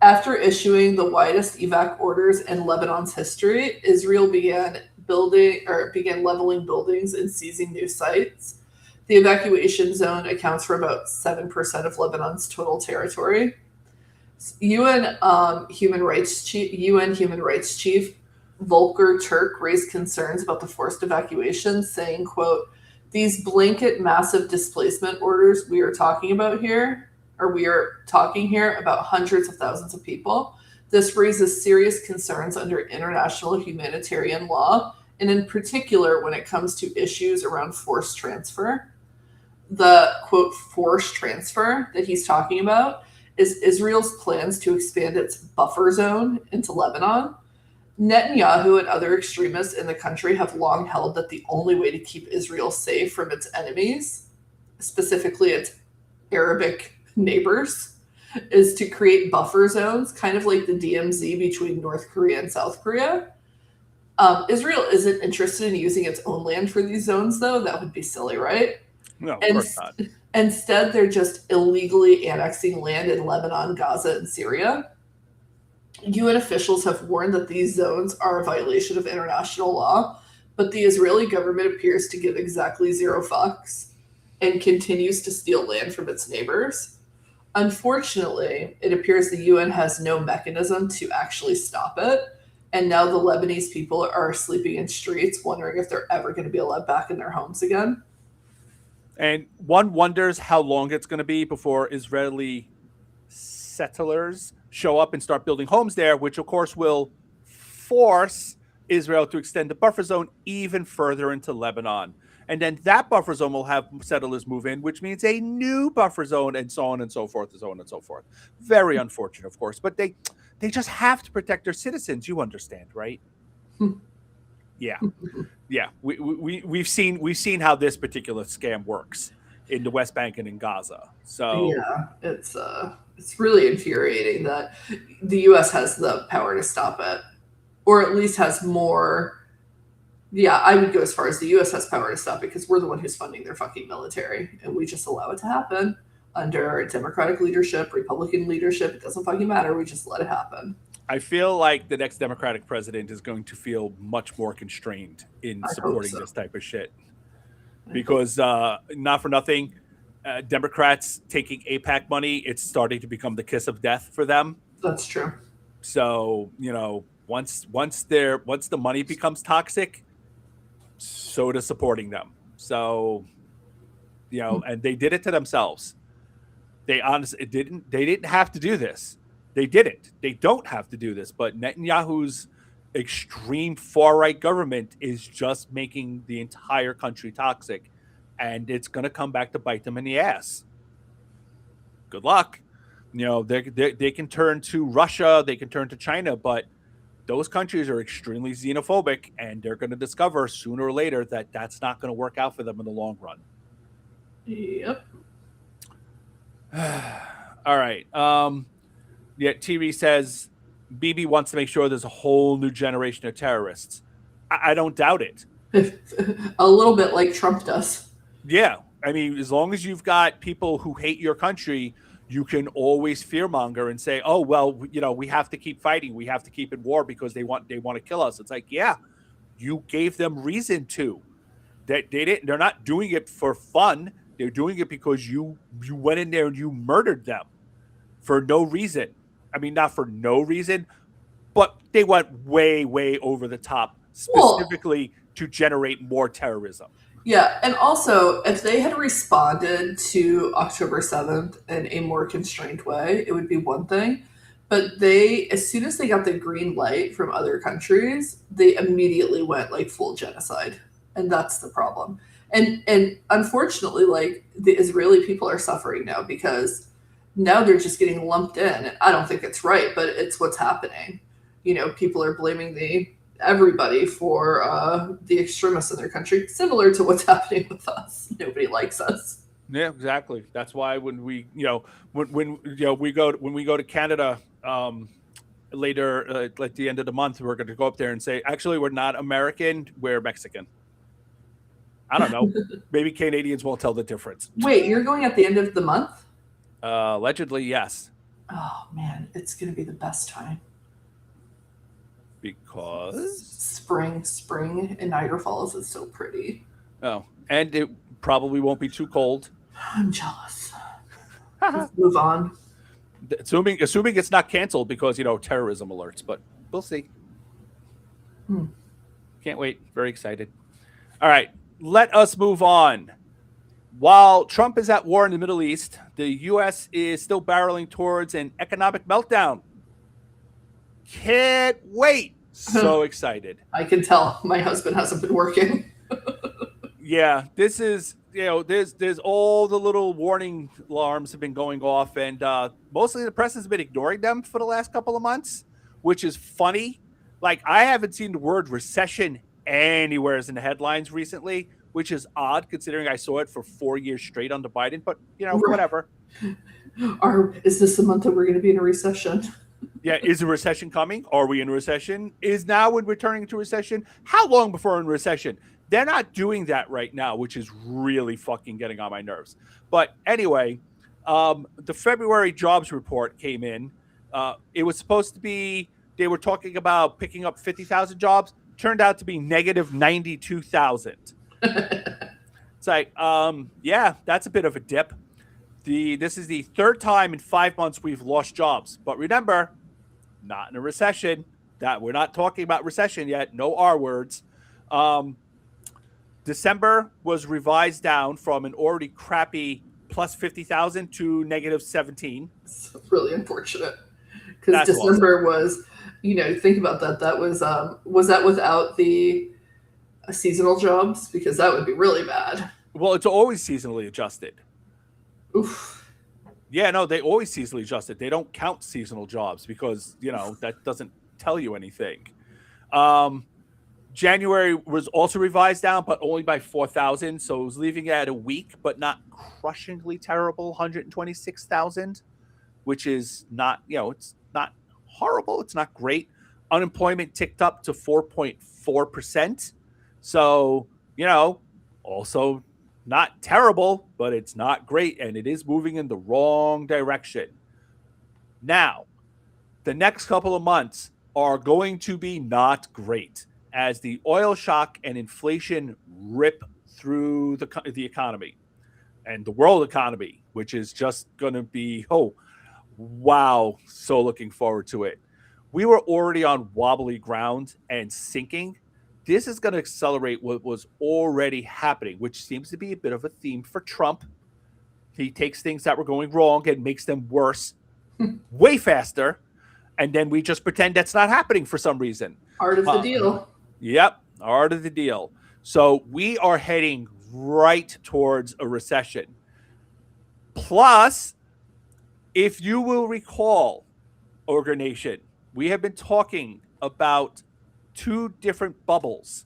After issuing the widest evac orders in Lebanon's history, Israel began leveling buildings and seizing new sites. The evacuation zone accounts for about 7% of Lebanon's total territory. UN Human Rights Chief Volker Turk raised concerns about the forced evacuations, saying, "quote These blanket massive displacement orders we are talking here about hundreds of thousands of people. This raises serious concerns under international humanitarian law, and in particular when it comes to issues around forced transfer." The quote forced transfer that he's talking about is Israel's plans to expand its buffer zone into Lebanon. Netanyahu and other extremists in the country have long held that the only way to keep Israel safe from its enemies, specifically its Arabic neighbors, is to create buffer zones, kind of like the DMZ between North Korea and South Korea. Israel isn't interested in using its own land for these zones, though. That would be silly, right? No, of And course not. instead, they're just illegally annexing land in Lebanon, Gaza, and Syria. UN officials have warned that these zones are a violation of international law, but the Israeli government appears to give exactly zero fucks and continues to steal land from its neighbors. Unfortunately, it appears the UN has no mechanism to actually stop it, and now the Lebanese people are sleeping in streets, wondering if they're ever going to be allowed back in their homes again. And one wonders how long it's going to be before Israeli settlers show up and start building homes there, which of course will force Israel to extend the buffer zone even further into Lebanon. And then that buffer zone will have settlers move in, which means a new buffer zone, and so on and so forth, and so on and so forth. Very unfortunate, of course, but they just have to protect their citizens. You understand, right? Yeah, yeah. We've seen how this particular scam works in the West Bank and in Gaza. So Yeah, it's really infuriating that the U.S. has the power to stop it, or at least has more. Yeah, I would go as far as the U.S. has power to stop it because we're the one who's funding their fucking military, and we just allow it to happen under Democratic leadership, Republican leadership. It doesn't fucking matter. We just let it happen. I feel like the next Democratic president is going to feel much more constrained in I hope supporting so. this type of shit because not for nothing, Democrats taking APAC money, it's starting to become the kiss of death for them. That's true. So once the money becomes toxic, so does supporting them. So and they did it to themselves. They honestly didn't have to do this. They didn't. They don't have to do this. But Netanyahu's extreme far right government is just making the entire country toxic, and it's going to come back to bite them in the ass. Good luck. They can turn to Russia, they can turn to China, but those countries are extremely xenophobic, and they're going to discover sooner or later that that's not going to work out for them in the long run. Yep. All right. Yeah, TV says Bibi wants to make sure there's a whole new generation of terrorists. I don't doubt it. A little bit like Trump does. Yeah. I mean, as long as you've got people who hate your country, you can always fearmonger and say, "Oh, well, we have to keep fighting. We have to keep in war because they want to kill us." It's like, yeah, you gave them reason to. They're not doing it for fun. They're doing it because you went in there and you murdered them for no reason. I mean, not for no reason, but they went way, way over the top specifically to generate more terrorism. Yeah, and also, if they had responded to October 7th in a more constrained way, it would be one thing. But as soon as they got the green light from other countries, they immediately went like full genocide. And that's the problem. And unfortunately, like the Israeli people are suffering now because now they're just getting lumped in. I don't think it's right, but it's what's happening. People are blaming everybody for the extremists in their country, similar to what's happening with us. Nobody likes us. Yeah, exactly. That's why when we go to Canada later, at the end of the month, we're going to go up there and say, actually, we're not American, we're Mexican. I don't know. Maybe Canadians won't tell the difference. Wait, you're going at the end of the month? Allegedly, yes. Oh man, it's gonna be the best time. Because Spring in Niagara Falls is so pretty. oh, and it probably won't be too cold. I'm jealous. Let's move on. Assuming it's not canceled because terrorism alerts, but we'll see. Can't wait. Very excited. All right, let us move on. While Trump is at war in the Middle East, the U.S. is still barreling towards an economic meltdown. Can't wait. So excited. I can tell my husband hasn't been working. Yeah, this is, there's all the little warning alarms have been going off, and mostly the press has been ignoring them for the last couple of months, which is funny. Like, I haven't seen the word recession anywhere in the headlines recently, which is odd considering I saw it for 4 years straight under Biden, but whatever. Is this the month that we're going to be in a recession? Yeah, is a recession coming? Are we in a recession? Is now when we're turning to recession? How long before we're in recession? They're not doing that right now, which is really fucking getting on my nerves. But anyway, the February jobs report came in. It was supposed to be, they were talking about picking up 50,000 jobs. Turned out to be negative 92,000. It's like, yeah, that's a bit of a dip. This is the third time in 5 months we've lost jobs. But remember, not in a recession. That we're not talking about recession yet. No R words. December was revised down from an already crappy plus 50,000 to negative 17. It's really unfortunate because December was, think about that. That was that without the seasonal jobs? Because that would be really bad. Well, it's always seasonally adjusted. Oof. Yeah, no, they always seasonally adjusted. They don't count seasonal jobs because, that doesn't tell you anything. January was also revised down, but only by 4,000. So it was leaving it at a weak, but not crushingly terrible 126,000, which is not, it's not horrible. It's not great. Unemployment ticked up to 4.4%. So, also not terrible, but it's not great. And it is moving in the wrong direction. Now, the next couple of months are going to be not great as the oil shock and inflation rip through the economy and the world economy, which is just going to be, oh, wow, so looking forward to it. We were already on wobbly ground and sinking. This is going to accelerate what was already happening, which seems to be a bit of a theme for Trump. He takes things that were going wrong and makes them worse way faster, and then we just pretend that's not happening for some reason. Art of the deal. Yep, art of the deal. So we are heading right towards a recession. Plus, if you will recall, Ogre Nation, we have been talking about two different bubbles.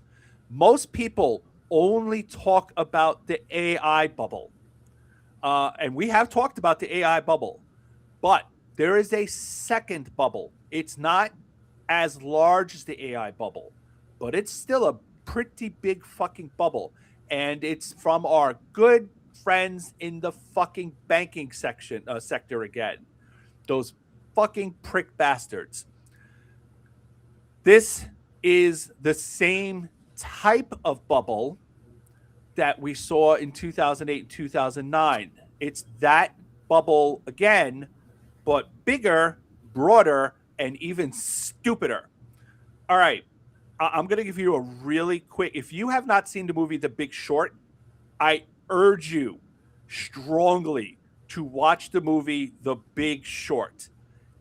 Most people only talk about the AI bubble. And we have talked about the AI bubble. But there is a second bubble. It's not as large as the AI bubble, but it's still a pretty big fucking bubble. And it's from our good friends in the fucking banking sector again. Those fucking prick bastards. This is the same type of bubble that we saw in 2008 and 2009. It's that bubble again, but bigger, broader, and even stupider. All right. I'm going to give you a really quick, if you have not seen the movie The Big Short, I urge you strongly to watch the movie The Big Short.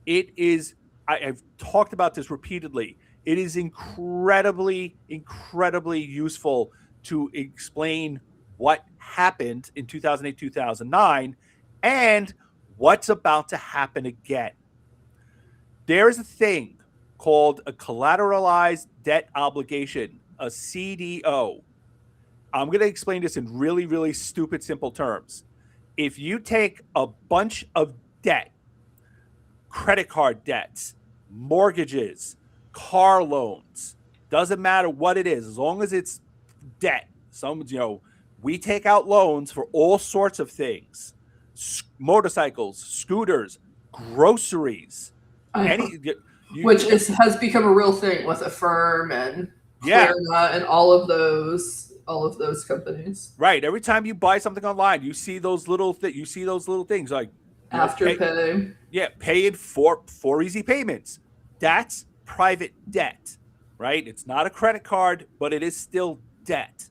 It is, I've talked about this repeatedly. It is incredibly, incredibly useful to explain what happened in 2008, 2009, and what's about to happen again. There is a thing called a collateralized debt obligation, a CDO. I'm going to explain this in really, really stupid, simple terms. If you take a bunch of debt credit card debts, mortgages, car loans. Doesn't matter what it is, as long as it's debt. We take out loans for all sorts of things: motorcycles, scooters, groceries, I know. any. Which has become a real thing with Affirm and Yeah, Klarna and all of those companies. right. Every time you buy something online, you see those little things like pay. Afterpay. Yeah, pay in four easy payments. That's private debt, right? It's not a credit card, but it is still debt.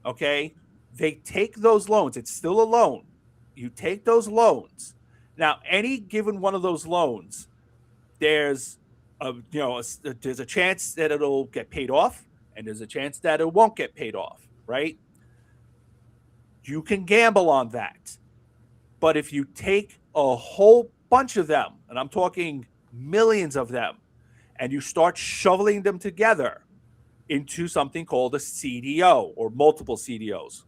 Okay, they take those loans. It's still a loan. You take those loans. Now, any given one of those loans, there's there's a chance that it'll get paid off, and there's a chance that it won't get paid off, right? You can gamble on that. But if you take a whole bunch of them, and I'm talking millions of them, and you start shoveling them together into something called a CDO or multiple CDOs,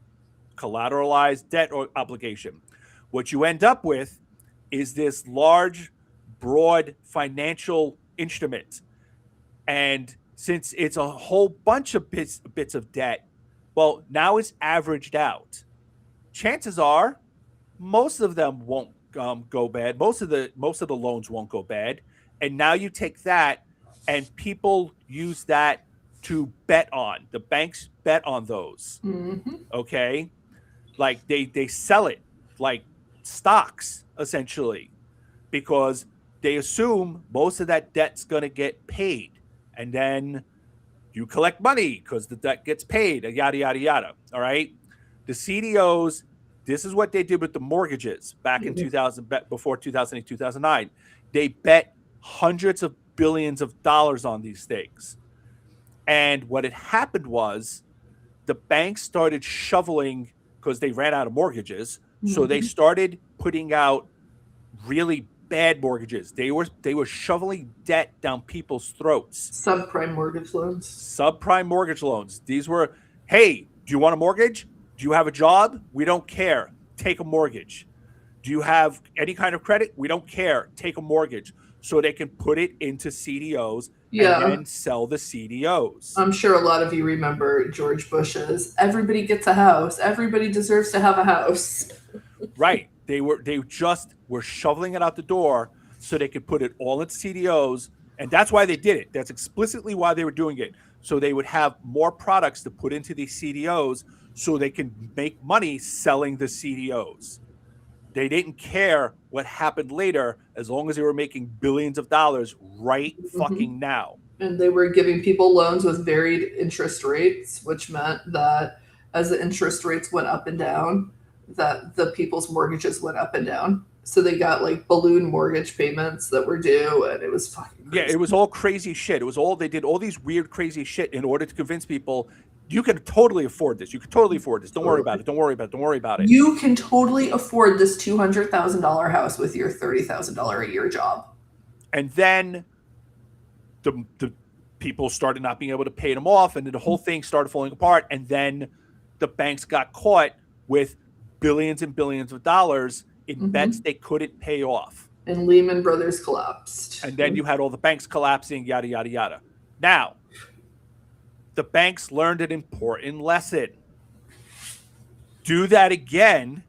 collateralized debt or obligation, what you end up with is this large, broad financial instrument. And since it's a whole bunch of bits of debt, well, now it's averaged out. Chances are most of them won't go bad. Most of the loans won't go bad. And now you take that, and people use that to bet on. The banks bet on those. Mm-hmm. Okay, like they sell it like stocks essentially, because they assume most of that debt's going to get paid, and then you collect money because the debt gets paid. Yada yada yada. All right, the CDOs. This is what they did with the mortgages back in 2000, before 2008, 2009. They bet hundreds of billions of dollars on these things. And what had happened was the banks started shoveling, because they ran out of mortgages. So they started putting out really bad mortgages. They were shoveling debt down people's throats. Subprime mortgage loans. Subprime mortgage loans. These were, hey, do you want a mortgage? Do you have a job? We don't care. Take a mortgage. Do you have any kind of credit? We don't care. Take a mortgage. So they can put it into CDOs and then sell the CDOs. I'm sure a lot of you remember George Bush's "Everybody gets a house. Everybody deserves to have a house." Right. They just were shoveling it out the door so they could put it all in CDOs. And that's why they did it. That's explicitly why they were doing it. So they would have more products to put into these CDOs so they can make money selling the CDOs. They didn't care what happened later as long as they were making billions of dollars right fucking now. And they were giving people loans with varied interest rates, which meant that as the interest rates went up and down, that the people's mortgages went up and down. So they got like balloon mortgage payments that were due, and it was fucking crazy. Yeah, it was all crazy shit. They did all these weird, crazy shit in order to convince people you can totally afford this. You can totally afford this. Don't worry about it. Don't worry about it. Don't worry about it. You can totally afford this $200,000 house with your $30,000 a year job. And then the people started not being able to pay them off, and then the whole thing started falling apart. And then the banks got caught with billions and billions of dollars in bets they couldn't pay off. And Lehman Brothers collapsed. And then you had all the banks collapsing, yada, yada, yada. Now, the banks learned an important lesson. Do that again,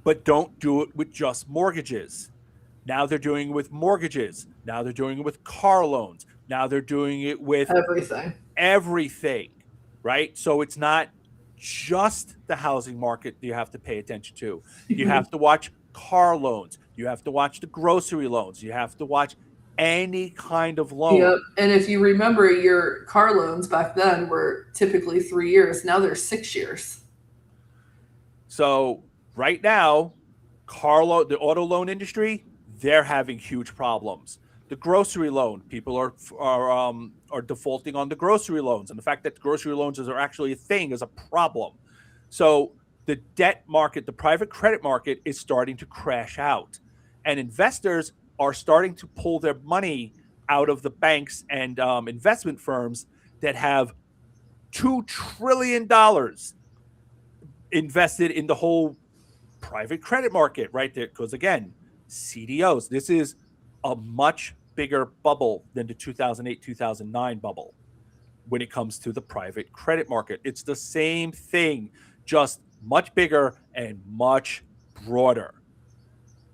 but don't do it with just mortgages. Now they're doing it with mortgages. Now they're doing it with car loans. Now they're doing it with everything, right? So it's not just the housing market that you have to pay attention to. You have to watch car loans. You have to watch the grocery loans. You have to watch any kind of loan. Yep. And if you remember, your car loans back then were typically 3 years. Now they're 6 years. So right now, the auto loan industry, they're having huge problems. The grocery loan, people are defaulting on the grocery loans, and the fact that grocery loans are actually a thing is a problem. So the debt market, the private credit market, is starting to crash out, and investors are starting to pull their money out of the banks and investment firms that have $2 trillion invested in the whole private credit market right there. Because again, CDOs, this is a much bigger bubble than the 2008 2009 bubble when it comes to the private credit market. It's the same thing, just much bigger and much broader.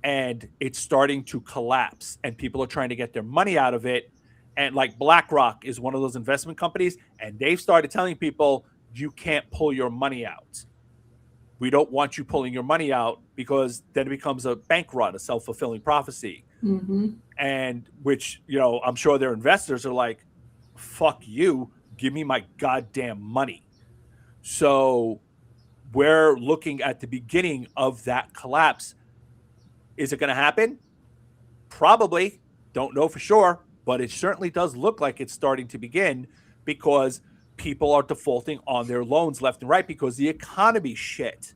And it's starting to collapse, and people are trying to get their money out of it. And like BlackRock is one of those investment companies, and they've started telling people, you can't pull your money out. We don't want you pulling your money out because then it becomes a bank run, a self-fulfilling prophecy. Mm-hmm. And which, you know, I'm sure their investors are like, fuck you, give me my goddamn money. So we're looking at the beginning of that collapse. Is it going to happen? Probably. Don't know for sure, but it certainly does look like it's starting to begin because people are defaulting on their loans left and right because the economy's shit.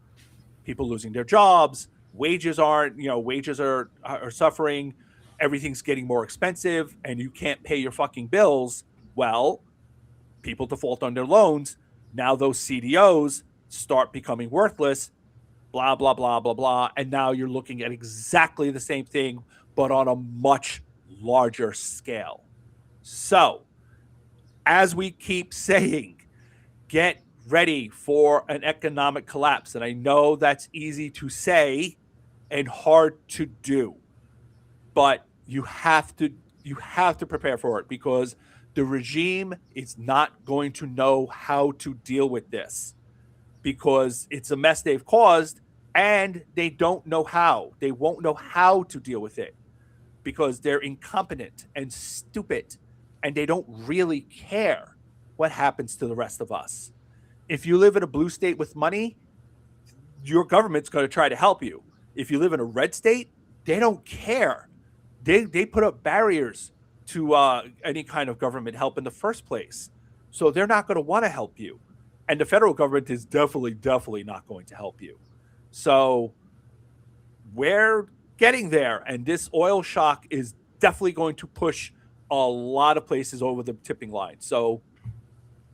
People losing their jobs, wages aren't, you know, wages are suffering, everything's getting more expensive, and you can't pay your fucking bills. Well, people default on their loans. Now those CDOs start becoming worthless, blah, blah, blah, blah, blah. And now you're looking at exactly the same thing, but on a much larger scale. So, as we keep saying, get ready for an economic collapse. And I know that's easy to say and hard to do, but you have to prepare for it because the regime is not going to know how to deal with this because it's a mess they've caused and they don't know how. They won't know how to deal with it because they're incompetent and stupid and they don't really care what happens to the rest of us. If you live in a blue state with money, your government's going to try to help you. If you live in a red state, they don't care. They put up barriers to any kind of government help in the first place. So they're not going to want to help you. And the federal government is definitely not going to help you. So we're getting there. And this oil shock is definitely going to push a lot of places over the tipping line. So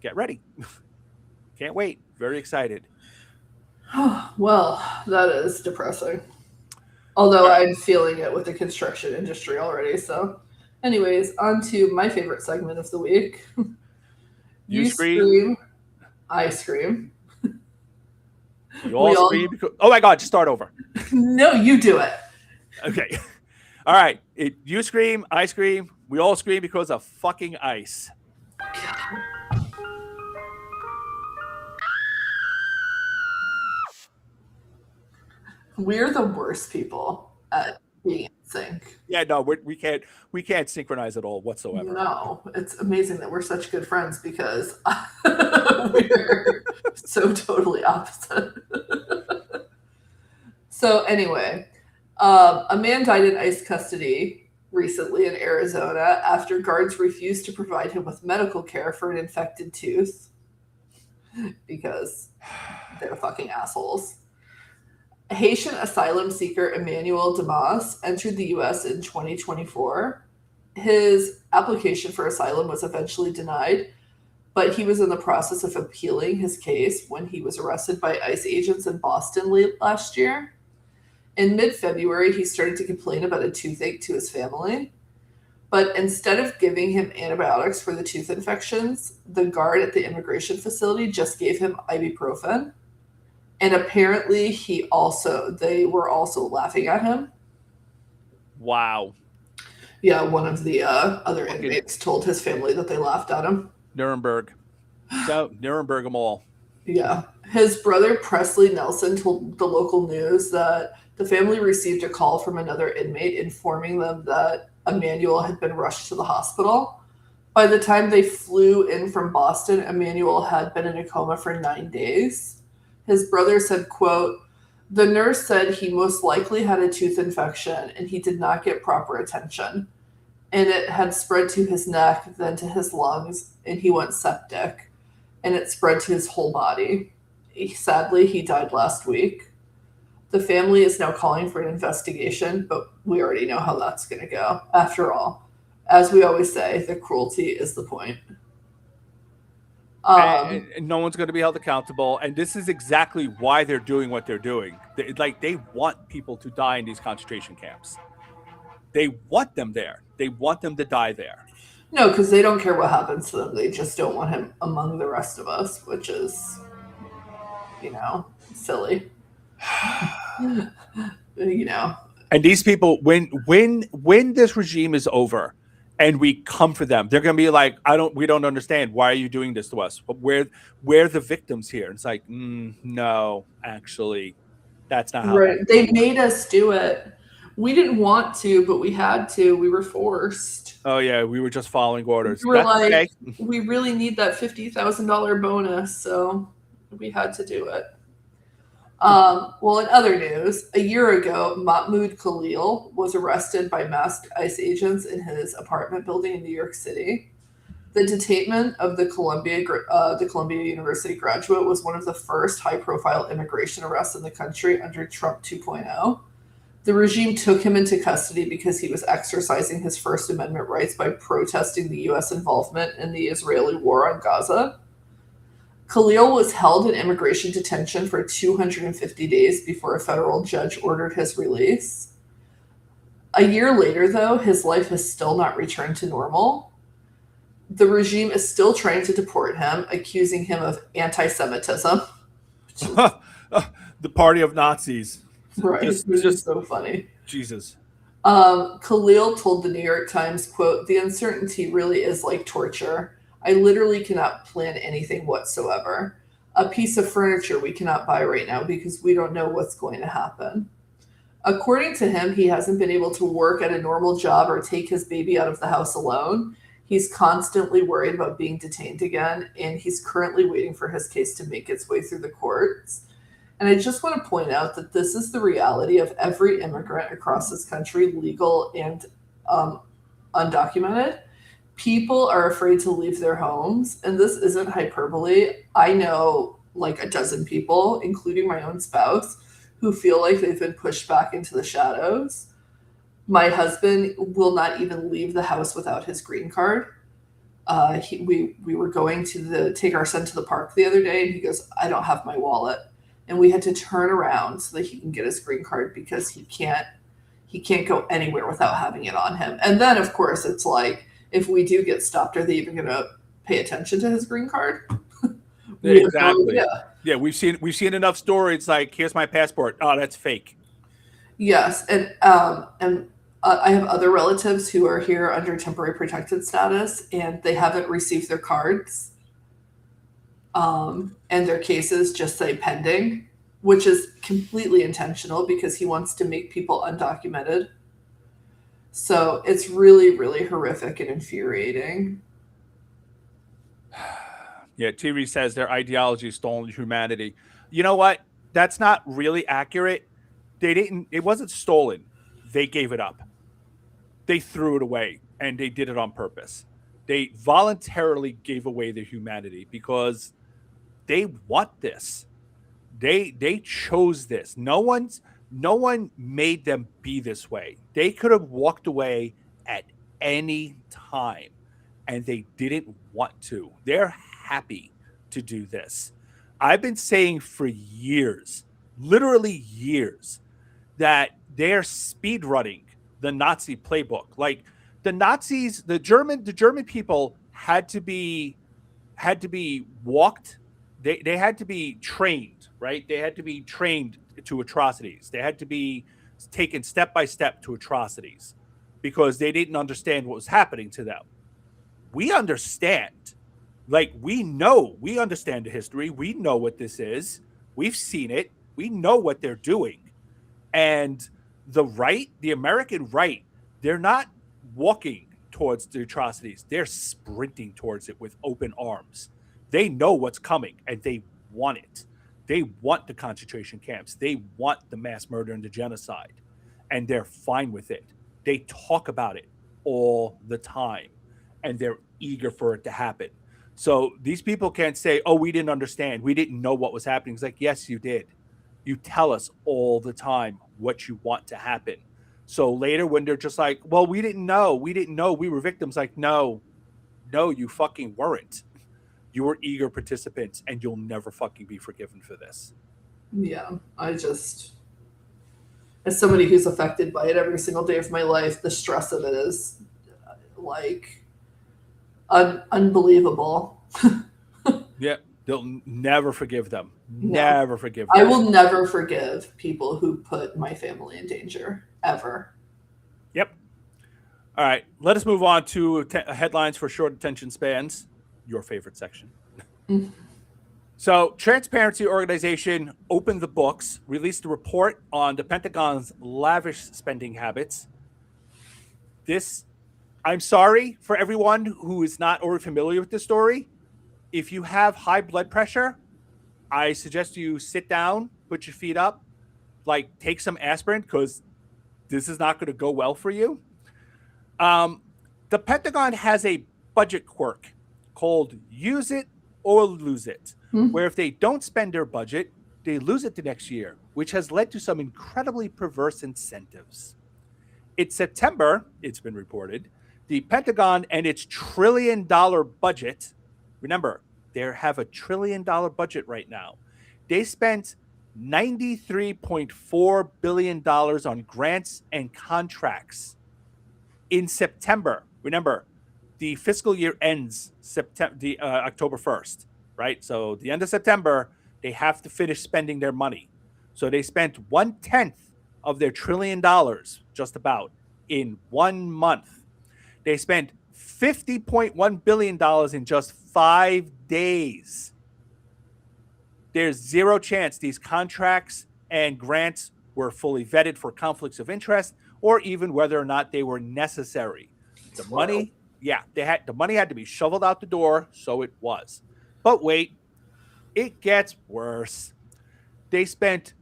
get ready. Can't wait. Very excited. Well, that is depressing. Although I'm feeling it with the construction industry already. So, anyways, on to my favorite segment of the week. You scream, I scream. We all scream. Oh my God, just start over. No, you do it. Okay. All right. You scream, I scream. We all scream because of fucking ice. We're the worst people at being in sync. Yeah, no, we can't synchronize at all whatsoever. No, it's amazing that we're such good friends because we're so totally opposite. So anyway, a man died in ICE custody recently in Arizona after guards refused to provide him with medical care for an infected tooth because they're fucking assholes. Haitian asylum seeker Emmanuel Damas entered the U.S. in 2024. His application for asylum was eventually denied, but he was in the process of appealing his case when he was arrested by ICE agents in Boston late last year. In mid-February, he started to complain about a toothache to his family, but instead of giving him antibiotics for the tooth infections, the guard at the immigration facility just gave him ibuprofen. And apparently they were also laughing at him. Wow. Yeah, one of the other inmates told his family that they laughed at him. Nuremberg. So, Nuremberg them all. Yeah. His brother, Presley Nelson, told the local news that the family received a call from another inmate informing them that Emmanuel had been rushed to the hospital. By the time they flew in from Boston, Emmanuel had been in a coma for 9 days. His brother said, quote, "The nurse said he most likely had a tooth infection and he did not get proper attention. And it had spread to his neck, then to his lungs, and he went septic. And it spread to his whole body. Sadly, he died last week. The family is now calling for an investigation, but we already know how that's going to go. After all, as we always say, the cruelty is the point." And no one's going to be held accountable. And this is exactly why they're doing what they're doing. They want people to die in these concentration camps. They want them there. They want them to die there. No, because they don't care what happens to them. They just don't want him among the rest of us, which is, silly. you know, And these people, when this regime is over, and we come for them, they're going to be like, we don't understand. Why are you doing this to us? But we're the victims here. And it's like, no, actually, that's not how that right? works. They made us do it. We didn't want to, but we had to. We were forced. Oh yeah, we were just following We orders. were That's like, okay. we really need that $50,000 bonus, so we had to do it. Well, in other news, a year ago, Mahmoud Khalil was arrested by masked ICE agents in his apartment building in New York City. The detainment of the Columbia University graduate was one of the first high-profile immigration arrests in the country under Trump 2.0. The regime took him into custody because he was exercising his First Amendment rights by protesting the U.S. involvement in the Israeli war on Gaza. Khalil was held in immigration detention for 250 days before a federal judge ordered his release. A year later, though, his life has still not returned to normal. The regime is still trying to deport him, accusing him of anti Semitism. The party of Nazis. Right, which is Just so funny. Jesus. Khalil told the New York Times, quote, "The uncertainty really is like torture. I literally cannot plan anything whatsoever. A piece of furniture we cannot buy right now because we don't know what's going to happen." According to him, he hasn't been able to work at a normal job or take his baby out of the house alone. He's constantly worried about being detained again, and he's currently waiting for his case to make its way through the courts. And I just want to point out that this is the reality of every immigrant across this country, legal and um, undocumented. People are afraid to leave their homes, and this isn't hyperbole. I know like a dozen people, including my own spouse, who feel like they've been pushed back into the shadows. My husband will not even leave the house without his green card. We were going to take our son to the park the other day, and he goes, "I don't have my wallet," and we had to turn around so that he can get his green card because he can't go anywhere without having it on him. And then, of course, it's like, if we do get stopped, are they even going to pay attention to his green card? We have no Exactly. idea. Yeah, we've seen enough stories like, here's my passport. Oh, that's fake. Yes, and I have other relatives who are here under temporary protected status, and they haven't received their cards, and their cases just say pending, which is completely intentional because he wants to make people undocumented. So it's really, really horrific and infuriating. Yeah, TV says their ideology is stolen humanity. You know what? That's not really accurate. It wasn't stolen. They gave it up. They threw it away, and they did it on purpose. They voluntarily gave away their humanity because they want this. They chose this. No one made them be this way. They could have walked away at any time, and they didn't want to. They're happy to do this. I've been saying for years, literally years, that they're speed running the Nazi playbook. Like, the Nazis, the German people had to be walked. They had to be trained, right? They had to be trained to atrocities. They had to be taken step by step to atrocities because they didn't understand what was happening to them. We understand. Like, we understand the history. We know what this is. We've seen it. We know what they're doing. And the American right, they're not walking towards the atrocities. They're sprinting towards it with open arms. They know what's coming and they want it. They want the concentration camps. They want the mass murder and the genocide. And they're fine with it. They talk about it all the time and they're eager for it to happen. So these people can't say, "Oh, we didn't understand. We didn't know what was happening." It's like, yes, you did. You tell us all the time what you want to happen. So later, when they're just like, "Well, we didn't know. We didn't know we were victims," like, no, no, you fucking weren't. You were eager participants, and you'll never fucking be forgiven for this. Yeah, I just as somebody who's affected by it every single day of my life, the stress of it is like unbelievable. Yeah, they'll never forgive them. No, Never forgive I them. will never forgive people who put my family in danger ever. Yep. All right, let us move on to headlines for short attention spans. Your favorite section. Mm. So, Transparency Organization opened the books, released a report on the Pentagon's lavish spending habits. This, I'm sorry for everyone who is not already familiar with this story. If you have high blood pressure, I suggest you sit down, put your feet up, like take some aspirin because this is not going to go well for you. Um, the Pentagon has a budget quirk called use it or lose it, Mm. where if they don't spend their budget, they lose it the next year, which has led to some incredibly perverse incentives. In September, it's been reported, the Pentagon and its $1 trillion budget, remember, they have a $1 trillion budget right now. They spent $93.4 billion on grants and contracts in September. Remember, the fiscal year ends October 1st, right? So the end of September, they have to finish spending their money. So they spent 1/10 of their $1 trillion, just about, in 1 month. They spent $50.1 billion in just 5 days. There's zero chance these contracts and grants were fully vetted for conflicts of interest or even whether or not they were necessary. The It's wild. money, yeah, the money had to be shoveled out the door, so it was. But wait, it gets worse. They spent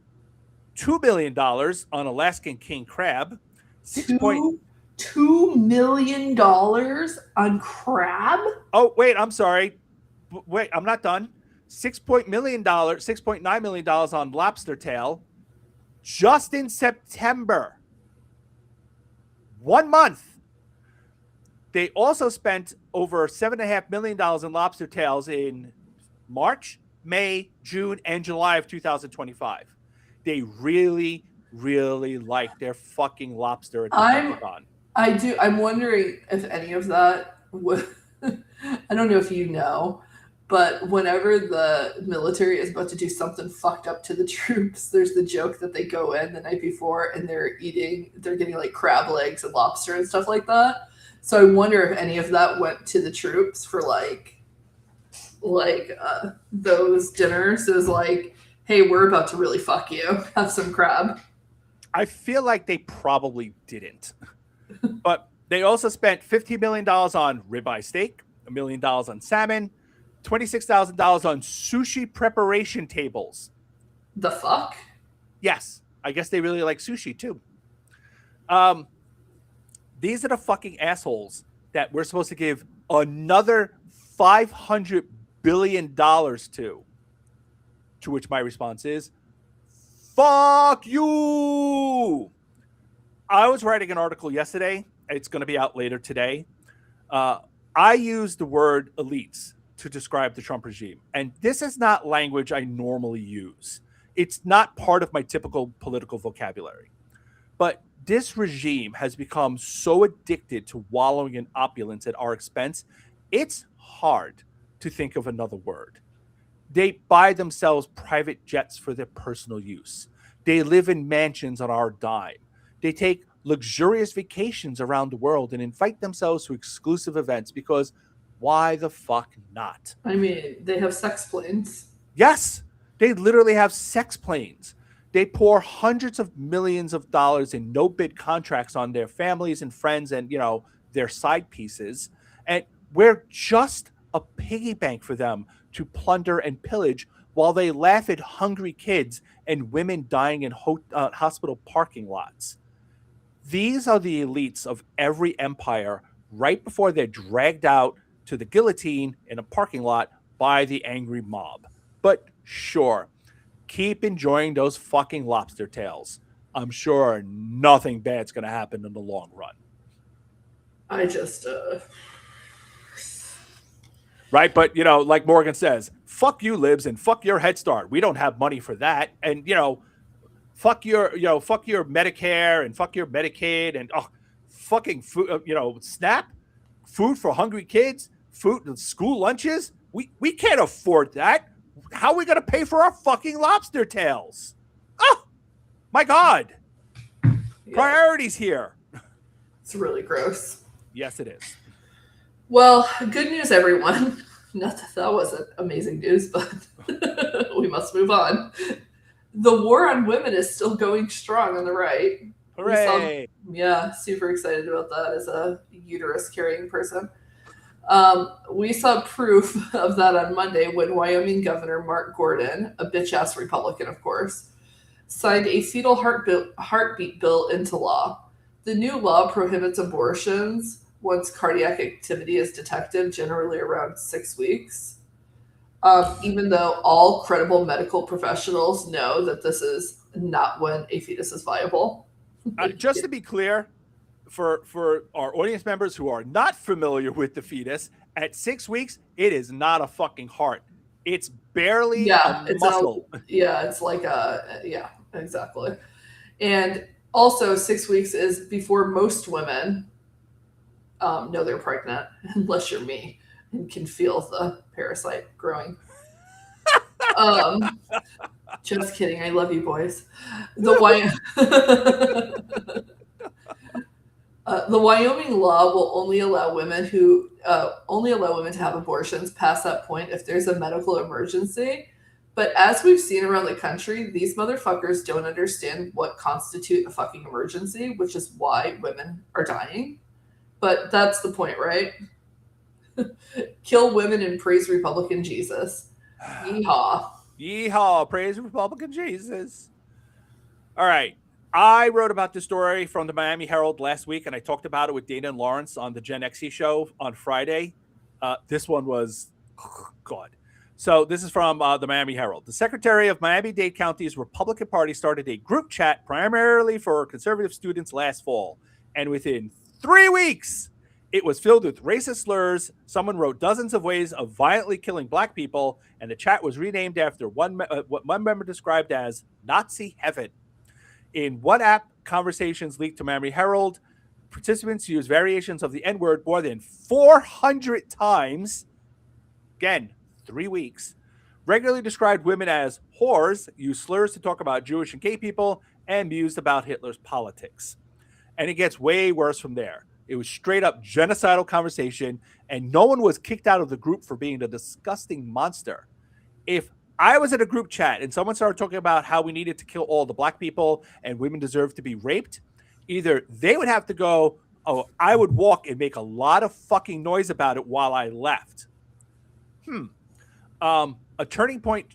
$2 billion on Alaskan king crab, 6 point $2 million on crab. Oh, wait, I'm sorry. Wait, I'm not done. $6.9 million on lobster tail just in September. 1 month. They also spent over $7.5 million in lobster tails in March, May, June, and July of 2025. They really, really like their fucking lobster at the Pentagon. I'm wondering if any of that would. I don't know if you know, but whenever the military is about to do something fucked up to the troops, there's the joke that they go in the night before and they're getting like crab legs and lobster and stuff like that. So I wonder if any of that went to the troops for those dinners. It was like, hey, we're about to really fuck you. Have some crab. I feel like they probably didn't. But they also spent $15 million on ribeye steak, $1 million on salmon, $26,000 on sushi preparation tables. The fuck? Yes, I guess they really like sushi too. These are the fucking assholes that we're supposed to give another $500 billion to. To which my response is, fuck you. I was writing an article yesterday. It's going to be out later today. I used the word elites to describe the Trump regime. And this is not language I normally use. It's not part of my typical political vocabulary. But this regime has become so addicted to wallowing in opulence at our expense, it's hard to think of another word. They buy themselves private jets for their personal use. They live in mansions on our dime. They take luxurious vacations around the world and invite themselves to exclusive events because why the fuck not? I mean, they have sex planes. Yes, they literally have sex planes. They pour hundreds of millions of dollars in no-bid contracts on their families and friends and, their side pieces. And we're just a piggy bank for them to plunder and pillage while they laugh at hungry kids and women dying in hospital parking lots. These are the elites of every empire right before they're dragged out to the guillotine in a parking lot by the angry mob. But sure, keep enjoying those fucking lobster tails. I'm sure nothing bad's going to happen in the long run. I just, Right? But, like Morgan says, fuck you, libs, and fuck your Head Start. We don't have money for that. And, fuck your, fuck your Medicare and fuck your Medicaid and fucking food, SNAP, food for hungry kids, food, school lunches. We can't afford that. How are we gonna pay for our fucking lobster tails? Oh my God. Yeah, Priorities here. it's really gross. Yes, it is. Well, good news, everyone. Not that wasn't amazing news, but we must move on. The war on women is still going strong on the right. We saw, Hooray. yeah, super excited about that as a uterus carrying person. We saw proof of that on Monday when Wyoming Governor Mark Gordon, a bitch ass Republican, of course, signed a fetal heartbeat bill into law. The new law prohibits abortions once cardiac activity is detected, generally around 6 weeks. Even though all credible medical professionals know that this is not when a fetus is viable. Just to be clear, for our audience members who are not familiar with the fetus, at 6 weeks, it is not a fucking heart. It's barely a muscle. It's like a, yeah, exactly. And also 6 weeks is before most women know they're pregnant, unless you're me and can feel the parasite growing. Just kidding. I love you, boys. The Wyoming law will only allow women to have abortions past that point if there's a medical emergency. But as we've seen around the country, these motherfuckers don't understand what constitutes a fucking emergency, which is why women are dying. But that's the point, right? Kill women and praise Republican Jesus. Yeehaw. Yeehaw. Praise Republican Jesus. All right. I wrote about this story from the Miami Herald last week, and I talked about it with Dana and Lawrence on the Gen XE show on Friday. This one was, God. So this is from the Miami Herald. The Secretary of Miami-Dade County's Republican Party started a group chat primarily for conservative students last fall. And within 3 weeks, it was filled with racist slurs. Someone wrote dozens of ways of violently killing black people, and the chat was renamed after what one member described as Nazi heaven. In WhatsApp conversations leaked to Miami Herald, participants used variations of the N-word more than 400 times. Again, 3 weeks. Regularly described women as whores, used slurs to talk about Jewish and gay people, and mused about Hitler's politics. And it gets way worse from there. It was straight up genocidal conversation, and no one was kicked out of the group for being a disgusting monster. If I was in a group chat and someone started talking about how we needed to kill all the black people and women deserve to be raped, either they would have to go, I would walk and make a lot of fucking noise about it while I left. A Turning Point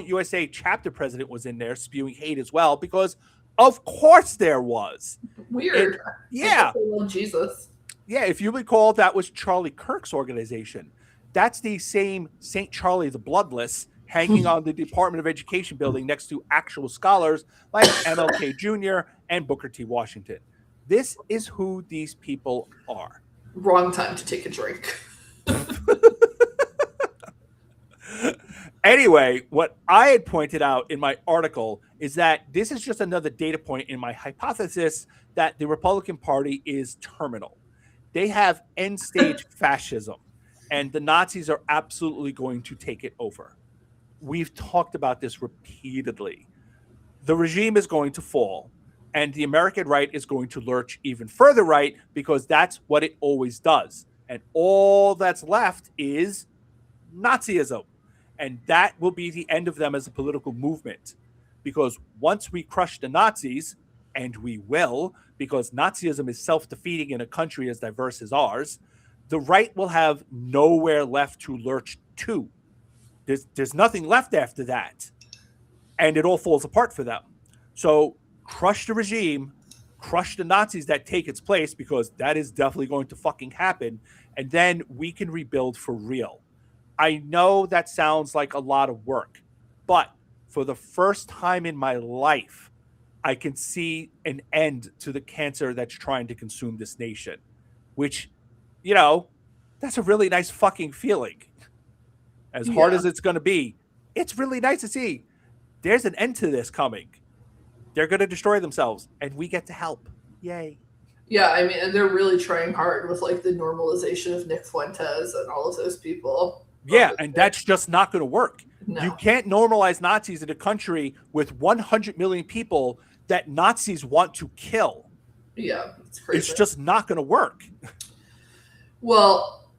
USA chapter president was in there spewing hate as well, because of course there was. Weird. Yeah. I love Jesus. Yeah, if you recall, that was Charlie Kirk's organization. That's the same St. Charlie the Bloodless hanging on the Department of Education building next to actual scholars like MLK Jr. and Booker T. Washington. This is who these people are. Wrong time to take a drink. Anyway, what I had pointed out in my article is that this is just another data point in my hypothesis that the Republican Party is terminal. They have end-stage fascism, and the Nazis are absolutely going to take it over. We've talked about this repeatedly. The regime is going to fall, and the American right is going to lurch even further right, because that's what it always does. And all that's left is Nazism. And that will be the end of them as a political movement. Because once we crush the Nazis, and we will, because Nazism is self-defeating in a country as diverse as ours, the right will have nowhere left to lurch to. There's nothing left after that. And it all falls apart for them. So crush the regime, crush the Nazis that take its place, because that is definitely going to fucking happen. And then we can rebuild for real. I know that sounds like a lot of work, but for the first time in my life, I can see an end to the cancer that's trying to consume this nation, which, that's a really nice fucking feeling. As hard as it's going to be, it's really nice to see there's an end to this coming. they're going to destroy themselves, and we get to help. Yay. Yeah, I mean, and they're really trying hard with like the normalization of Nick Fuentes and all of those people. Yeah, and that's just not going to work. No. You can't normalize Nazis in a country with 100 million people that Nazis want to kill. Yeah, it's crazy. It's just not going to work. Well,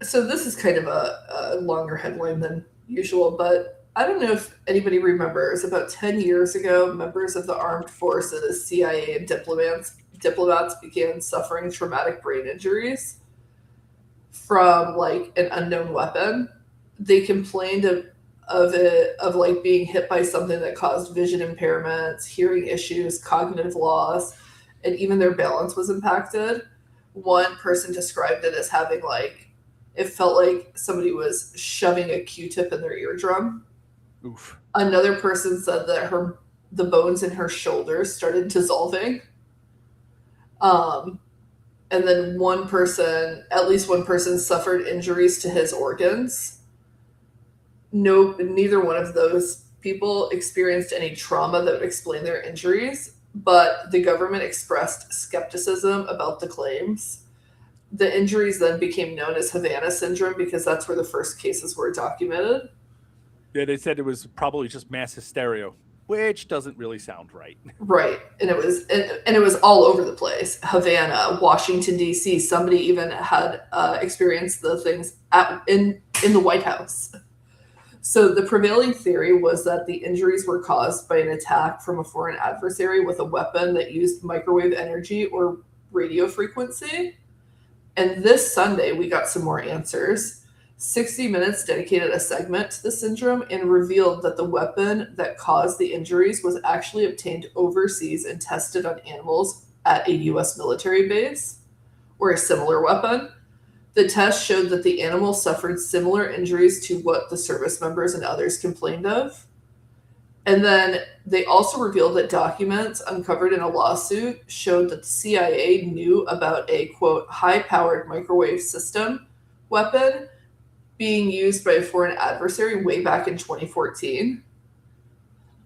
so this is kind of a longer headline than usual, but I don't know if anybody remembers, about 10 years ago, members of the armed forces, CIA, and diplomats began suffering traumatic brain injuries from like an unknown weapon. They complained of like being hit by something that caused vision impairments, hearing issues, cognitive loss, and even their balance was impacted. One person described it as having like, it felt like somebody was shoving a Q-tip in their eardrum. Oof. Another person said that the bones in her shoulders started dissolving. And then at least one person suffered injuries to his organs. Neither one of those people experienced any trauma that would explain their injuries, but the government expressed skepticism about the claims. The injuries then became known as Havana syndrome because that's where the first cases were documented. Yeah, they said it was probably just mass hysteria, which doesn't really sound right. Right, and it was all over the place. Havana, Washington D.C. Somebody even had experienced the things in the White House. So the prevailing theory was that the injuries were caused by an attack from a foreign adversary with a weapon that used microwave energy or radio frequency. And this Sunday, we got some more answers. 60 Minutes dedicated a segment to the syndrome and revealed that the weapon that caused the injuries was actually obtained overseas and tested on animals at a U.S. military base, or a similar weapon. The test showed that the animal suffered similar injuries to what the service members and others complained of. And then they also revealed that documents uncovered in a lawsuit showed that the CIA knew about a, quote, high-powered microwave system weapon being used by a foreign adversary way back in 2014.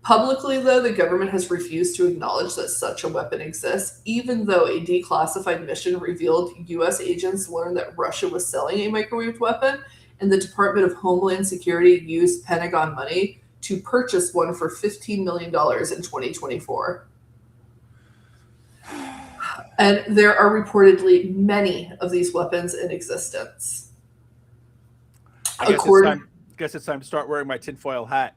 Publicly, though, the government has refused to acknowledge that such a weapon exists, even though a declassified mission revealed U.S. agents learned that Russia was selling a microwave weapon, and the Department of Homeland Security used Pentagon money to purchase one for $15 million in 2024. And there are reportedly many of these weapons in existence. I guess it's time to start wearing my tinfoil hat.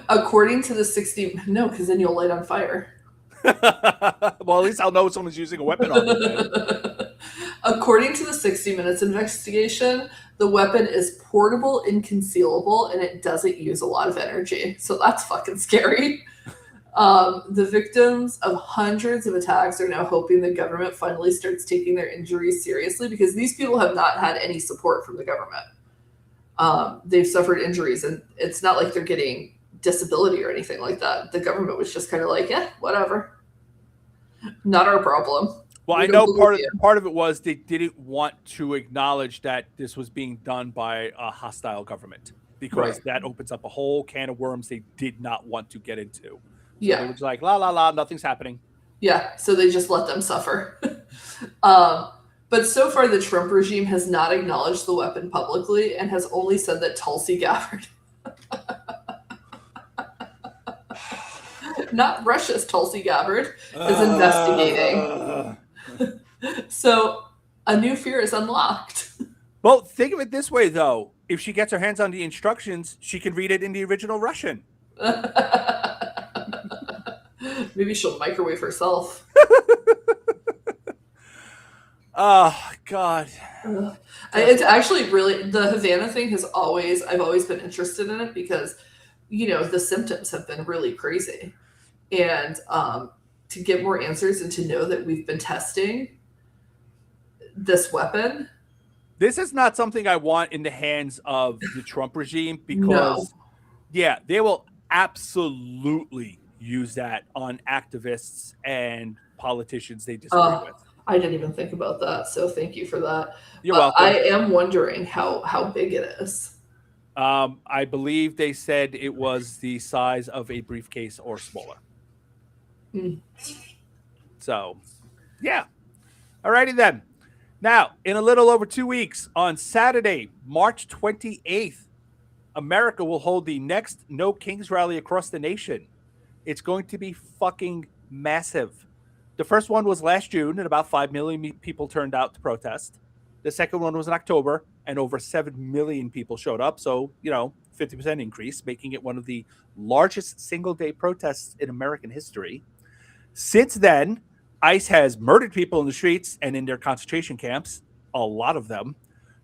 According to the 60... No, because then you'll light on fire. Well, at least I'll know someone's using a weapon on me. According to the 60 Minutes investigation, the weapon is portable and concealable, and it doesn't use a lot of energy. So that's fucking scary. The victims of hundreds of attacks are now hoping the government finally starts taking their injuries seriously, because these people have not had any support from the government. They've suffered injuries, and it's not like they're getting disability or anything like that. The government was just kind of like, yeah, whatever. Not our problem. Well, I know part of it was they didn't want to acknowledge that this was being done by a hostile government, because that opens up a whole can of worms they did not want to get into. So yeah. It was like, la, la, la, nothing's happening. Yeah, so they just let them suffer. But so far, the Trump regime has not acknowledged the weapon publicly and has only said that Tulsi Gabbard, not Russia's Tulsi Gabbard, is investigating. So a new fear is unlocked. Well, think of it this way, though. If she gets her hands on the instructions, she can read it in the original Russian. Maybe she'll microwave herself. Oh, God. It's actually really, the Havana thing I've always been interested in it because, the symptoms have been really crazy. And to get more answers and to know that we've been testing this weapon. This is not something I want in the hands of the Trump regime, because, they will absolutely use that on activists and politicians they disagree with. I didn't even think about that, so thank you for that. You're welcome. I am wondering how big it is. I believe they said it was the size of a briefcase or smaller. Mm. So, yeah. Alrighty then. Now, in a little over 2 weeks, on Saturday, March 28th, America will hold the next No Kings rally across the nation. It's going to be fucking massive. The first one was last June, and about 5 million people turned out to protest. The second one was in October, and over 7 million people showed up. So, 50% increase, making it one of the largest single day protests in American history. Since then, ICE has murdered people in the streets and in their concentration camps, a lot of them.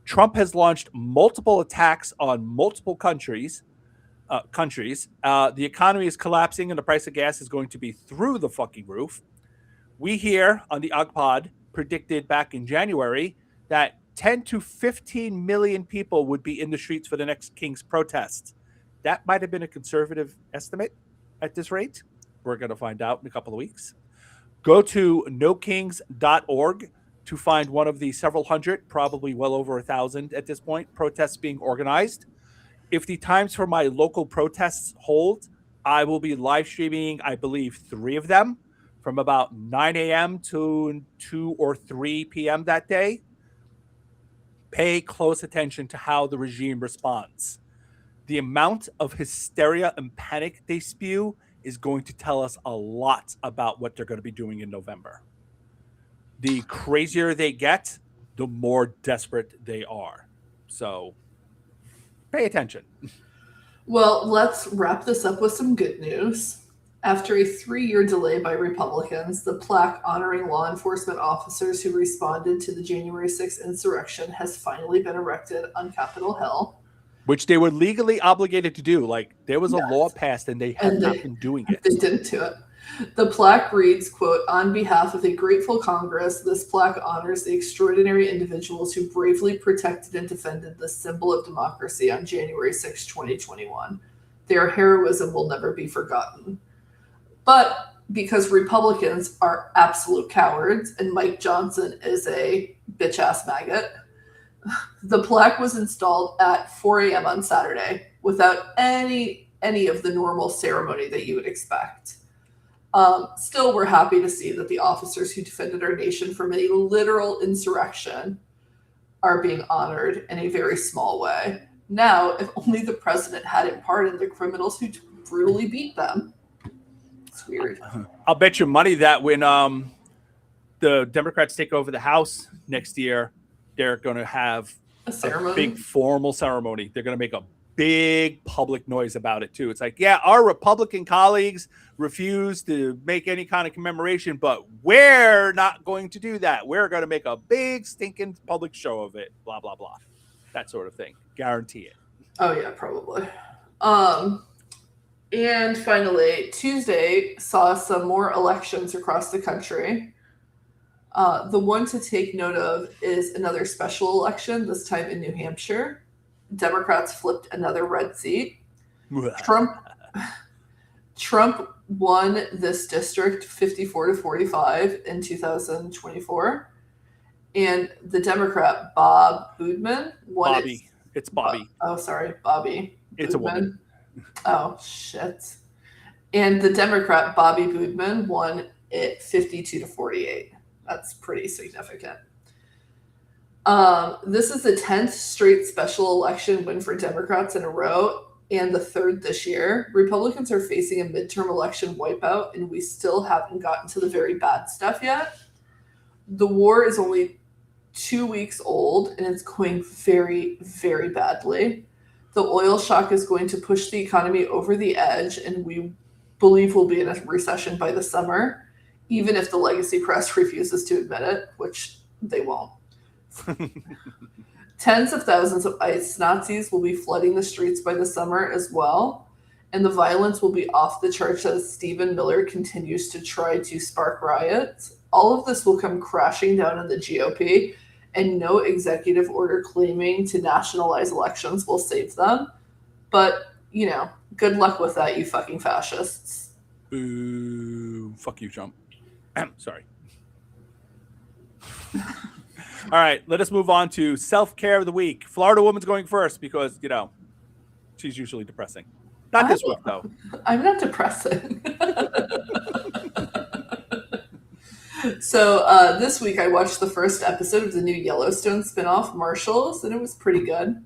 Trump has launched multiple attacks on multiple countries. The economy is collapsing, and the price of gas is going to be through the fucking roof. We here on the UGPod predicted back in January that 10 to 15 million people would be in the streets for the next King's protest. That might have been a conservative estimate at this rate. We're going to find out in a couple of weeks. Go to nokings.org to find one of the several hundred, probably well over 1,000 at this point, protests being organized. If the times for my local protests hold, I will be live streaming, I believe, 3 of them from about 9 a.m. to 2 or 3 p.m. that day. Pay close attention to how the regime responds. The amount of hysteria and panic they spew is going to tell us a lot about what they're going to be doing in November. The crazier they get, the more desperate they are. So pay attention. Well, let's wrap this up with some good news. After a 3-year delay by Republicans, the plaque honoring law enforcement officers who responded to the January 6th insurrection has finally been erected on Capitol Hill. Which they were legally obligated to do. Like, there was a law passed and they have not been doing it. They didn't do it. The plaque reads, quote, "On behalf of a grateful Congress, this plaque honors the extraordinary individuals who bravely protected and defended the symbol of democracy on January 6, 2021. Their heroism will never be forgotten." But because Republicans are absolute cowards and Mike Johnson is a bitch-ass maggot, the plaque was installed at 4 a.m. on Saturday without any of the normal ceremony that you would expect. Still, we're happy to see that the officers who defended our nation from a literal insurrection are being honored in a very small way. Now, if only the president hadn't pardoned the criminals who brutally beat them. It's weird. I'll bet you money that when the Democrats take over the House next year, they're going to have a big formal ceremony. They're going to make a big public noise about it too. It's like, yeah, our Republican colleagues refuse to make any kind of commemoration, but we're not going to do that. We're going to make a big stinking public show of it. Blah, blah, blah. That sort of thing. Guarantee it. Oh yeah, probably. And finally, Tuesday saw some more elections across the country. The one to take note of is another special election, this time in New Hampshire. Democrats flipped another red seat. Trump won this district 54 to 45 in 2024. And the Democrat, Bob Boudman, won Bobby. It's Bobby. Bobby. It's Boudman. A woman. Oh, shit. And the Democrat, Bobby Boudman, won it 52 to 48. That's pretty significant. This is the 10th straight special election win for Democrats in a row, and the 3rd this year. Republicans are facing a midterm election wipeout, and we still haven't gotten to the very bad stuff yet. The war is only 2 weeks old, and it's going very, very badly. The oil shock is going to push the economy over the edge, and we believe we'll be in a recession by the summer, even if the legacy press refuses to admit it, which they won't. Tens of thousands of ICE Nazis will be flooding the streets by the summer as well, and the violence will be off the charts as Stephen Miller continues to try to spark riots. All of this will come crashing down on the GOP, and no executive order claiming to nationalize elections will save them. But, good luck with that, you fucking fascists. Boo. Fuck you, Trump. Sorry. All right, let us move on to self-care of the week. Florida woman's going first because, she's usually depressing. Not this week, though. I'm not depressing. So this week I watched the first episode of the new Yellowstone spinoff, Marshals, and it was pretty good.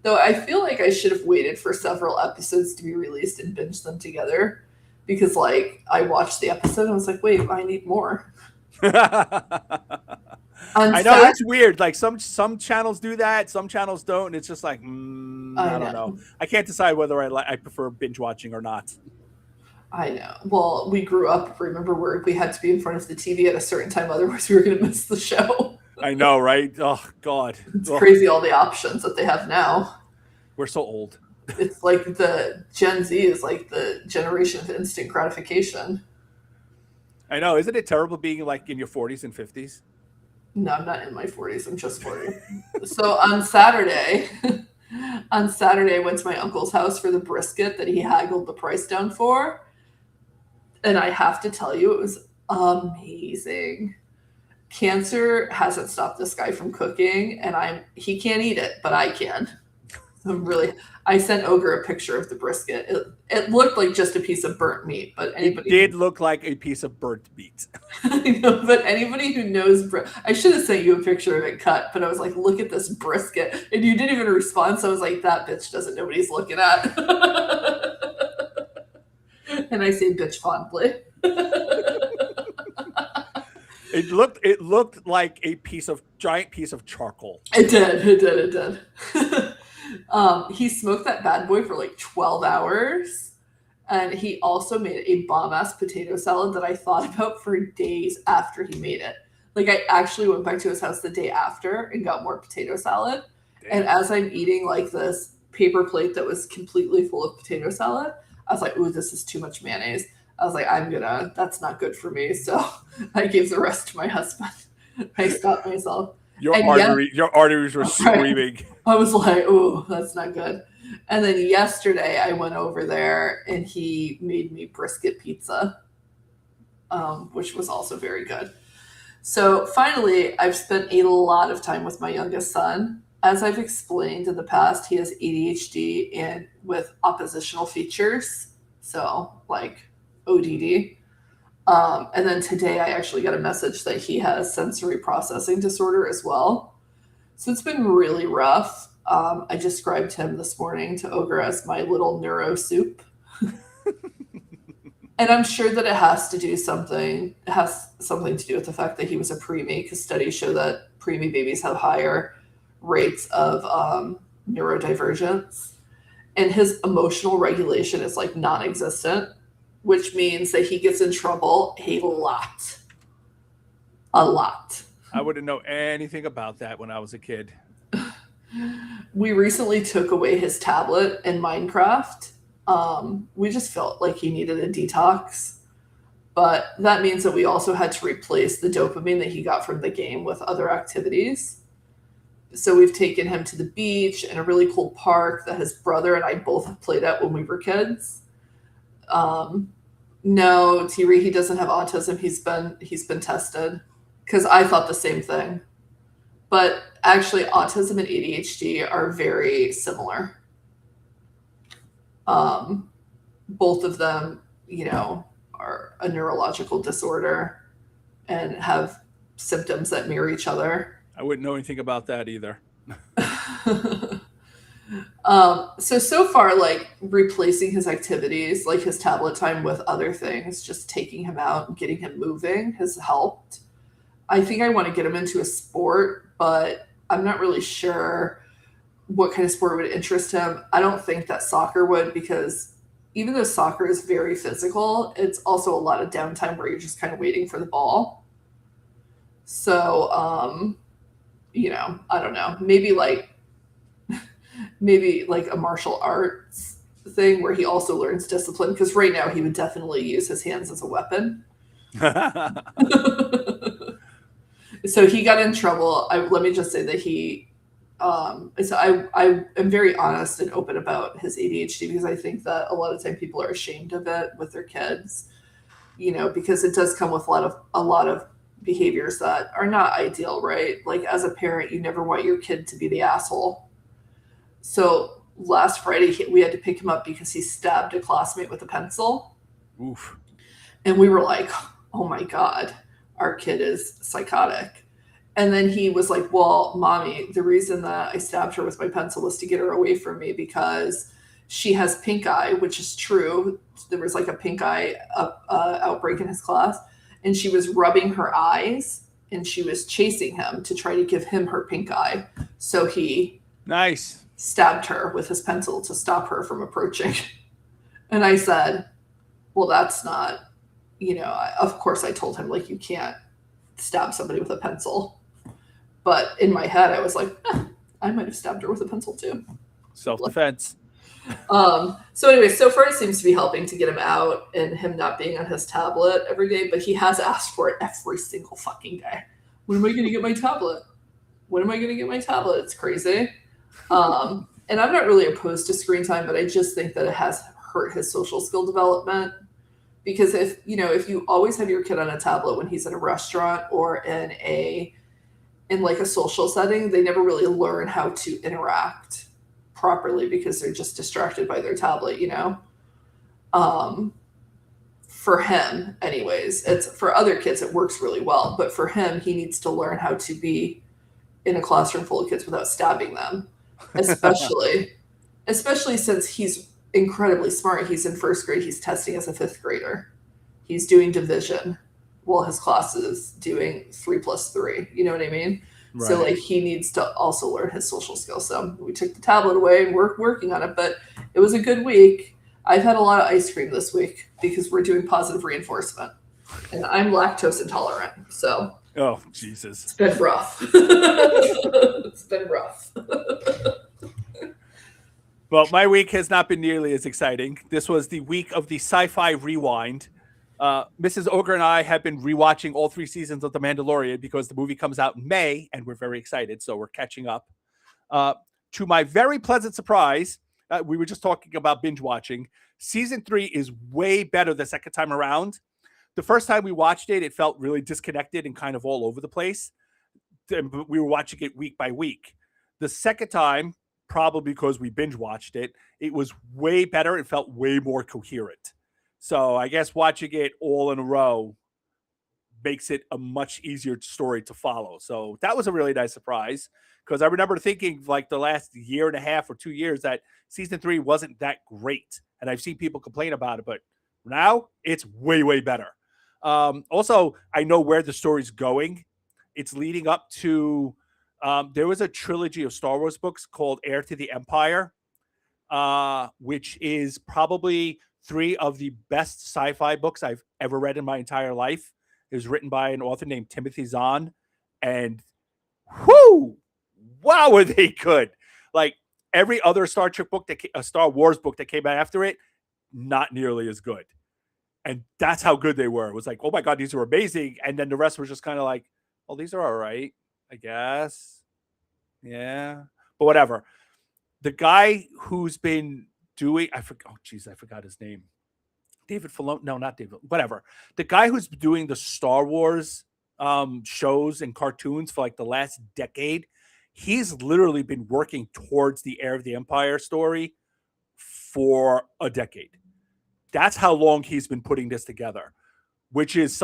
Though I feel like I should have waited for several episodes to be released and binged them together. Because like I watched the episode and I was like, wait, I need more. On I know Sat it's weird. Like some channels do that, some channels don't. And it's just like I I don't know. know. I can't decide whether I prefer binge watching or not. I know. Well, we grew up, remember, where we had to be in front of the TV at a certain time, otherwise we were going to miss the show. I know, right? Oh God, It's oh, crazy all the options that they have now. we're so old. It's like the Gen Z is like the generation of instant gratification. I know. Isn't it terrible being like in your 40s and 50s? No, I'm not in my 40s. I'm just 40. So on Saturday, on Saturday, I went to my uncle's house for the brisket that he haggled the price down for. And I have to tell you, it was amazing. Cancer hasn't stopped this guy from cooking, and he can't eat it, but I can. I'm really. I sent Ogre a picture of the brisket. It looked like just a piece of burnt meat, but It anybody did look like a piece of burnt meat. I know, but anybody who knows, I should have sent you a picture of it cut, but I was like, look at this brisket, and you didn't even respond. So I was like, that bitch doesn't know what he's looking at, and I say bitch fondly. It looked like a giant piece of charcoal. It did. It did. It did. He smoked that bad boy for like 12 hours. And he also made a bomb ass potato salad that I thought about for days after he made it. Like, I actually went back to his house the day after and got more potato salad. And Damn. as I'm eating like this paper plate that was completely full of potato salad, I was like, ooh, this is too much mayonnaise. I was like, that's not good for me. So I gave the rest to my husband. I stopped myself. Your And your arteries were right. screaming. I was like, ooh, that's not good. And then yesterday I went over there and he made me brisket pizza, which was also very good. So finally, I've spent a lot of time with my youngest son. As I've explained in the past, he has ADHD and with oppositional features. So, like ODD. And then today I actually got a message that he has sensory processing disorder as well. So it's been really rough. I described him this morning to Ogre as my little neuro soup. And I'm sure that it has something to do with the fact that he was a preemie, because studies show that preemie babies have higher rates of neurodivergence. And his emotional regulation is like non-existent, which means that he gets in trouble a lot. A lot. I wouldn't know anything about that when I was a kid. We recently took away his tablet in Minecraft. We just felt like he needed a detox. But that means that we also had to replace the dopamine that he got from the game with other activities. So we've taken him to the beach and a really cool park that his brother and I both have played at when we were kids. No, Tiri, he doesn't have autism. He's been tested, because I thought the same thing. But actually, autism and ADHD are very similar. Both of them, are a neurological disorder and have symptoms that mirror each other. I wouldn't know anything about that either. So far, like replacing his activities, like his tablet time, with other things, just taking him out and getting him moving has helped. I think I want to get him into a sport, but I'm not really sure what kind of sport would interest him. I don't think that soccer would, because even though soccer is very physical, it's also a lot of downtime where you're just kind of waiting for the ball. So, I don't know. Maybe like a martial arts thing where he also learns discipline, because right now he would definitely use his hands as a weapon. So he got in trouble. Let me just say that I am very honest and open about his ADHD, because I think that a lot of time people are ashamed of it with their kids, because it does come with a lot of behaviors that are not ideal, right? Like, as a parent, you never want your kid to be the asshole. So last Friday, we had to pick him up because he stabbed a classmate with a pencil. Oof. And we were like, oh my God, our kid is psychotic. And then he was like, well, mommy, the reason that I stabbed her with my pencil was to get her away from me because she has pink eye, which is true. There was like a pink eye outbreak in his class, and she was rubbing her eyes and she was chasing him to try to give him her pink eye. So he Nice. stabbed her with his pencil to stop her from approaching. And I said, well, that's not, of course I told him, like, you can't stab somebody with a pencil. But in my head, I was like, I might have stabbed her with a pencil too. Self-defense. So anyway, so far it seems to be helping to get him out and him not being on his tablet every day, but he has asked for it every single fucking day. When am I going to get my tablet? When am I going to get my tablet? It's crazy. And I'm not really opposed to screen time, but I just think that it has hurt his social skill development. Because if you always have your kid on a tablet when he's in a restaurant or in like a social setting, they never really learn how to interact properly because they're just distracted by their tablet, for him anyways. It's for other kids it works really well, but for him, he needs to learn how to be in a classroom full of kids without stabbing them, especially since he's incredibly smart. He's in first grade, he's testing as a fifth grader, he's doing division while his class is doing 3+3, you know what I mean? Right. So like he needs to also learn his social skills. So we took the tablet away and we're working on it, but it was a good week. I've had a lot of ice cream this week because we're doing positive reinforcement and I'm lactose intolerant. So oh Jesus, it's been rough. It's been rough. Well, my week has not been nearly as exciting. This was the week of the Sci-Fi Rewind. Mrs. Ogre and I have been rewatching all 3 seasons of The Mandalorian because the movie comes out in May, and we're very excited, so we're catching up. To my very pleasant surprise, we were just talking about binge watching. Season 3 is way better the second time around. The first time we watched it, it felt really disconnected and kind of all over the place. We were watching it week by week. The second time, probably because we binge watched it, it was way better. It felt way more coherent. So I guess watching it all in a row makes it a much easier story to follow. So that was a really nice surprise because I remember thinking like the last year and a half or 2 years that season 3 wasn't that great. And I've seen people complain about it, but now it's way, way better. Also, I know where the story's going. It's leading up to, there was a trilogy of Star Wars books called Heir to the Empire, which is probably 3 of the best sci-fi books I've ever read in my entire life. It was written by an author named Timothy Zahn, and whoo, wow, were they good! Like every other Star Wars book that came out after it, not nearly as good. And that's how good they were. It was like, oh my god, these are amazing. And then the rest was just kind of like, well, these are all right, I guess. Yeah, but whatever. The guy who's been doing, I forgot his name. David Filoni? No, not David. Whatever. The guy who's doing the Star Wars shows and cartoons for like the last decade, he's literally been working towards the Heir of the Empire story for a decade. That's how long he's been putting this together, which is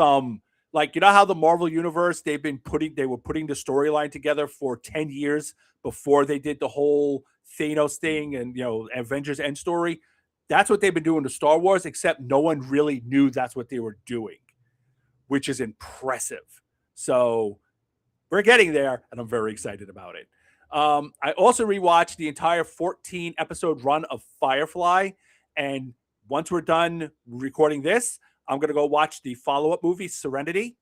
like, you know how the Marvel Universe, they were putting the storyline together for 10 years before they did the whole Thanos thing and, Avengers End story. That's what they've been doing to Star Wars, except no one really knew that's what they were doing, which is impressive. So we're getting there, and I'm very excited about it. I also rewatched the entire 14-episode run of Firefly, and once we're done recording this, I'm going to go watch the follow-up movie, Serenity.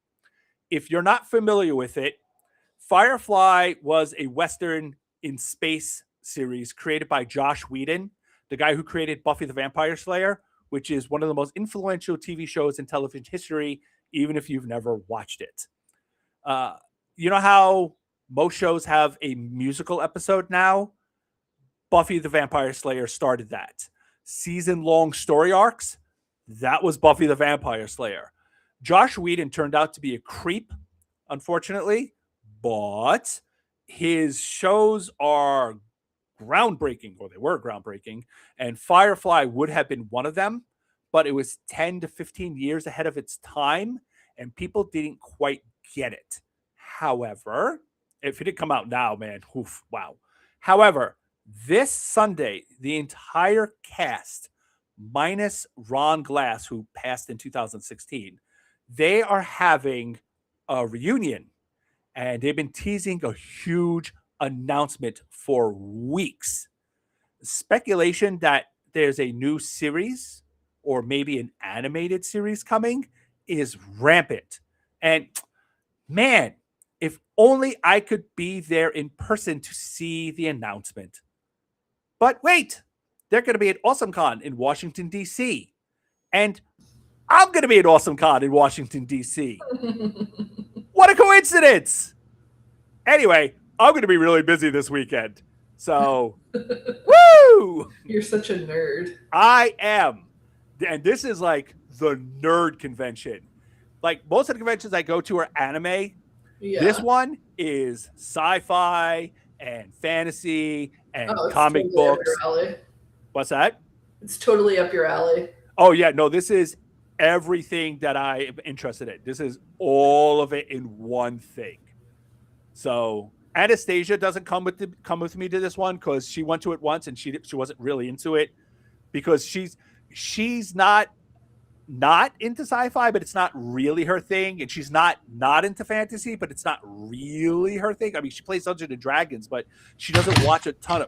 If you're not familiar with it, Firefly was a Western in space series created by Joss Whedon, the guy who created Buffy the Vampire Slayer, which is one of the most influential TV shows in television history, even if you've never watched it. You know how most shows have a musical episode now? Buffy the Vampire Slayer started that. Season-long story arcs, that was Buffy the Vampire Slayer. Joss Whedon turned out to be a creep, unfortunately, but his shows are groundbreaking, or they were groundbreaking, and Firefly would have been one of them, but it was 10 to 15 years ahead of its time, and people didn't quite get it. However, if it did come out now, man, oof, wow. However, this Sunday, the entire cast, minus Ron Glass, who passed in 2016, they are having a reunion, and they've been teasing a huge announcement for weeks. Speculation that there's a new series or maybe an animated series coming is rampant. And man, if only I could be there in person to see the announcement. But wait, they're going to be at AwesomeCon in Washington, D.C. And I'm going to be at AwesomeCon in Washington, D.C. What a coincidence! Anyway, I'm going to be really busy this weekend. So, woo! You're such a nerd. I am. And this is like the nerd convention. Like most of the conventions I go to are anime. Yeah. This one is sci-fi and fantasy and it's comic totally books. Up your alley. What's that? It's totally up your alley. Oh yeah, no, this is everything that I am interested in. This is all of it in one thing. So Anastasia doesn't come with me to this one because she went to it once and she wasn't really into it because she's not into sci-fi, but it's not really her thing, and she's not into fantasy, but it's not really her thing. I mean, she plays Dungeons and Dragons, but she doesn't watch a ton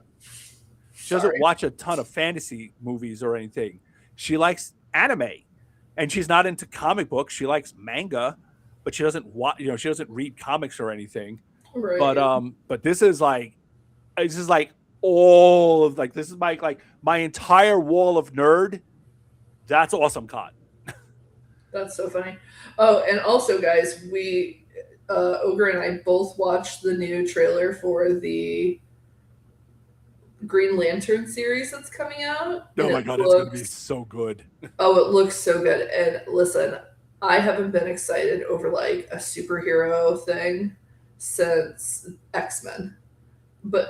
of fantasy movies or anything. She likes anime, and she's not into comic books. She likes manga, but she doesn't she doesn't read comics or anything. Right. But this is like all of like this is my entire wall of nerd. That's AwesomeCon. That's so funny. Oh, and also, guys, we Ogre and I both watched the new trailer for the Green Lantern series that's coming out. Oh my god, it's gonna be so good. Oh, it looks so good. And listen, I haven't been excited over like a superhero thing since X-Men.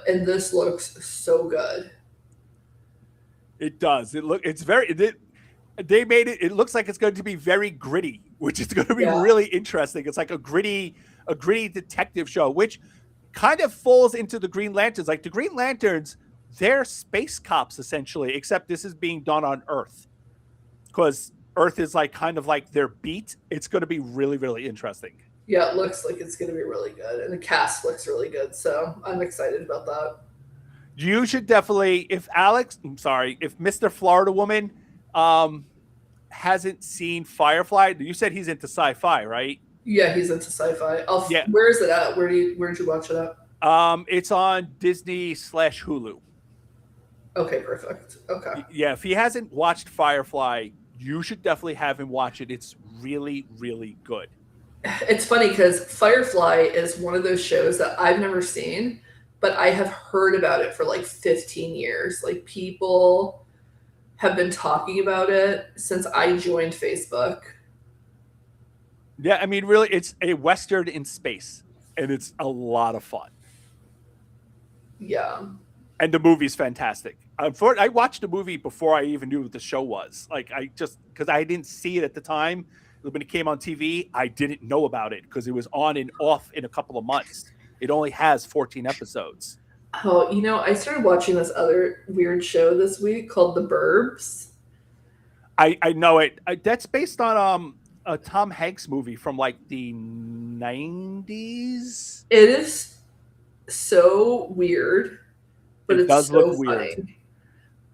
And this looks so good. It does. They made it. It looks like it's going to be very gritty, which is going to be really interesting. It's like a gritty detective show, which kind of falls into the Green Lanterns. Like the Green Lanterns, they're space cops essentially, except this is being done on Earth because Earth is like kind of like their beat. It's going to be really, really interesting. Yeah, it looks like it's going to be really good, and the cast looks really good. So I'm excited about that. You should definitely, if Mr. Florida Woman hasn't seen Firefly, you said he's into sci-fi, right? Yeah, he's into sci-fi. Where is it at? Where'd you watch it at? It's on Disney/Hulu. Okay, perfect. Okay. Yeah, if he hasn't watched Firefly, you should definitely have him watch it. It's really, really good. It's funny because Firefly is one of those shows that I've never seen, but I have heard about it for like 15 years. Like people have been talking about it since I joined Facebook. Yeah, I mean, really, it's a Western in space, and it's a lot of fun. Yeah. And the movie's fantastic. I watched the movie before I even knew what the show was. Like, because I didn't see it at the time. When it came on TV, I didn't know about it because it was on and off in a couple of months. It only has 14 episodes. Oh, I started watching this other weird show this week called The Burbs. I know it. That's based on a Tom Hanks movie from like the 90s. It is so weird, but it does look weird. Funny.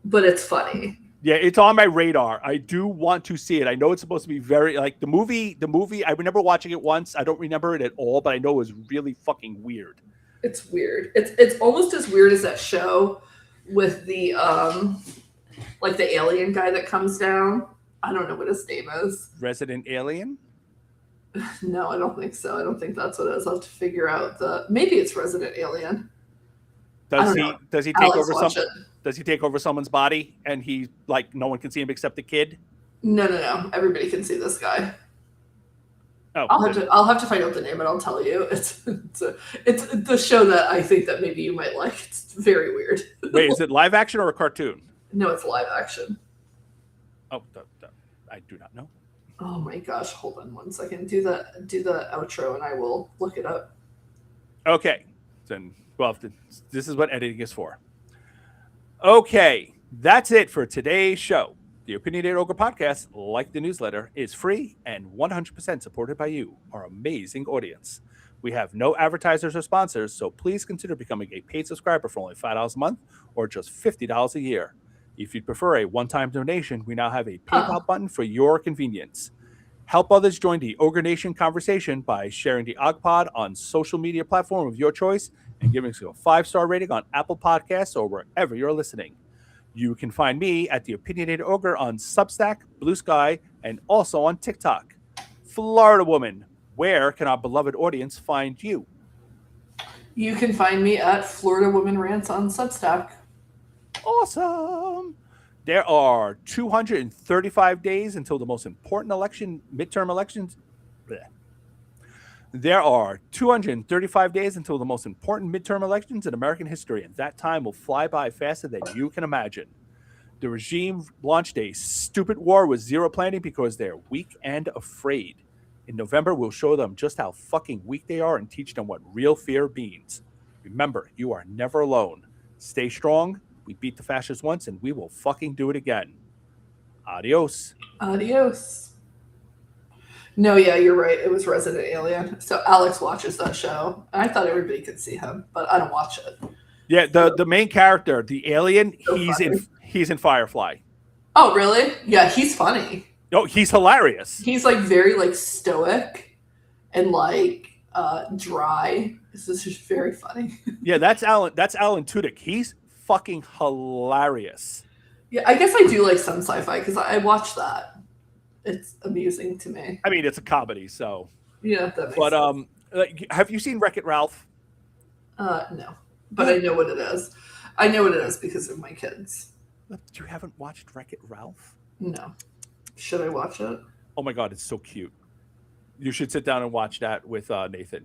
But it's funny. Yeah, it's on my radar. I do want to see it. I know it's supposed to be very like the movie. I remember watching it once. I don't remember it at all, but I know it was really fucking weird. It's weird. It's almost as weird as that show with the like the alien guy that comes down. I don't know what his name is. Resident Alien? No, I don't think so. I don't think that's what it is. I'll have to figure out maybe it's Resident Alien. Does he take over something? Does he take over someone's body and he like no one can see him except the kid? No. Everybody can see this guy. Oh, I'll have to find out the name and I'll tell you. It's the show that I think that maybe you might like. It's very weird. Wait, is it live action or a cartoon? No, it's live action. Oh, I do not know. Oh my gosh, hold on one second. Do the outro and I will look it up. Okay. Then, well, this is what editing is for. Okay. That's it for today's show. The Opinionated Ogre podcast, like the newsletter, is free and 100% supported by you, our amazing audience. We have no advertisers or sponsors, so please consider becoming a paid subscriber for only $5 a month or just $50 a year. If you'd prefer a one-time donation, we now have a Huh. PayPal button for your convenience. Help others join the Ogre Nation conversation by sharing the OgPod on social media platform of your choice and giving us a 5-star rating on Apple Podcasts or wherever you're listening. You can find me at the Opinionated Ogre on Substack, Blue Sky, and also on TikTok. Florida Woman, where can our beloved audience find you? You can find me at Florida Woman Rants on Substack. Awesome. There are 235 days until the most important midterm elections. Bleh. There are 235 days until the most important midterm elections in American history, and that time will fly by faster than you can imagine. The regime launched a stupid war with zero planning because they're weak and afraid. In November, we'll show them just how fucking weak they are and teach them what real fear means. Remember, you are never alone. Stay strong. We beat the fascists once, and we will fucking do it again. Adios. Adios. No, yeah, you're right. It was Resident Alien. So Alex watches that show. I thought everybody could see him, but I don't watch it. Yeah, the main character, the alien, So he's in Firefly. Oh, really? Yeah, he's funny. Oh, he's hilarious. He's like very like stoic and like dry. This is just very funny. Yeah, that's Alan Tudyk. He's fucking hilarious. Yeah, I guess I do like some sci-fi because I watch that. It's amusing to me. I mean, it's a comedy, so. Yeah, that makes sense. Have you seen Wreck-It Ralph? No, but I know what it is. I know what it is because of my kids. You haven't watched Wreck-It Ralph? No. Should I watch it? Oh my god, it's so cute. You should sit down and watch that with Nathan.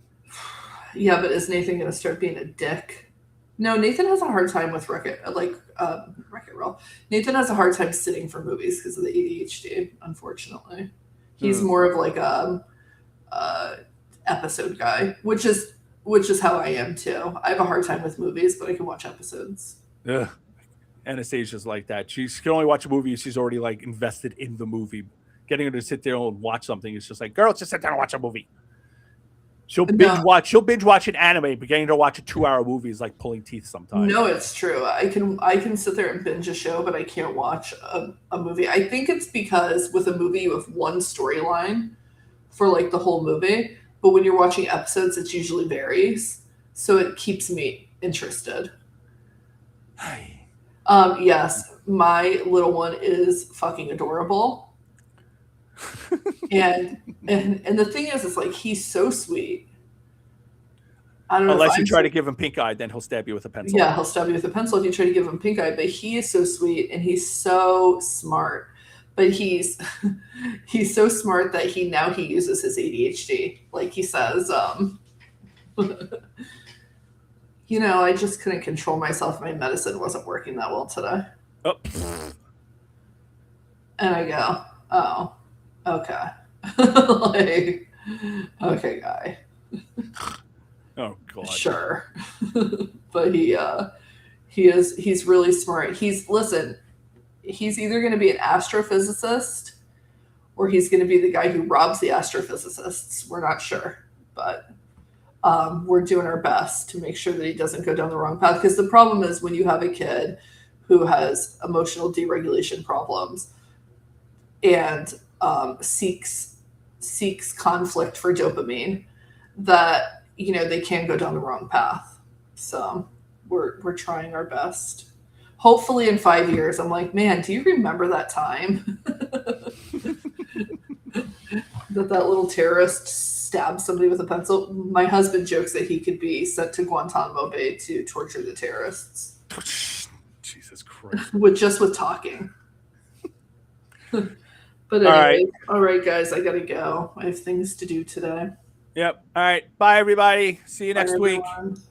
Yeah, but is Nathan going to start being a dick? No, Nathan has a hard time with Wreck-It Ralph. Nathan has a hard time sitting for movies because of the ADHD. Unfortunately, he's more of like a episode guy, which is how I am too. I have a hard time with movies, but I can watch episodes. Ugh. Anastasia's like that. She can only watch a movie if she's already like invested in the movie. Getting her to sit there and watch something is just like, girl, just sit down and watch a movie. She'll binge watch an anime, but getting her to watch a 2-hour movie is like pulling teeth sometimes. No, it's true. I can sit there and binge a show, but I can't watch a movie. I think it's because with a movie you have one storyline for like the whole movie, but when you're watching episodes, it usually varies, so it keeps me interested. Yes, my little one is fucking adorable. and the thing is, it's like he's so sweet. I don't know. Unless you try to give him pink eye, then he'll stab you with a pencil. Yeah, he'll stab you with a pencil if you try to give him pink eye. But he is so sweet and he's so smart. But he's so smart that he uses his ADHD. Like he says, I just couldn't control myself. My medicine wasn't working that well today. Oh. And I go, oh, okay. Like, okay, guy. Oh god. Sure. But he's really smart. He's either going to be an astrophysicist or he's going to be the guy who robs the astrophysicists. We're not sure, but we're doing our best to make sure that he doesn't go down the wrong path. Because the problem is when you have a kid who has emotional deregulation problems and seeks conflict for dopamine, that they can go down the wrong path. So we're trying our best. Hopefully in 5 years, I'm like, man, do you remember that time that little terrorist stabbed somebody with a pencil? My husband jokes that he could be sent to Guantanamo Bay to torture the terrorists. Jesus Christ. with talking. But anyway, all right, guys, I gotta go. I have things to do today. Yep. All right. Bye, everybody. See you next week. Everyone.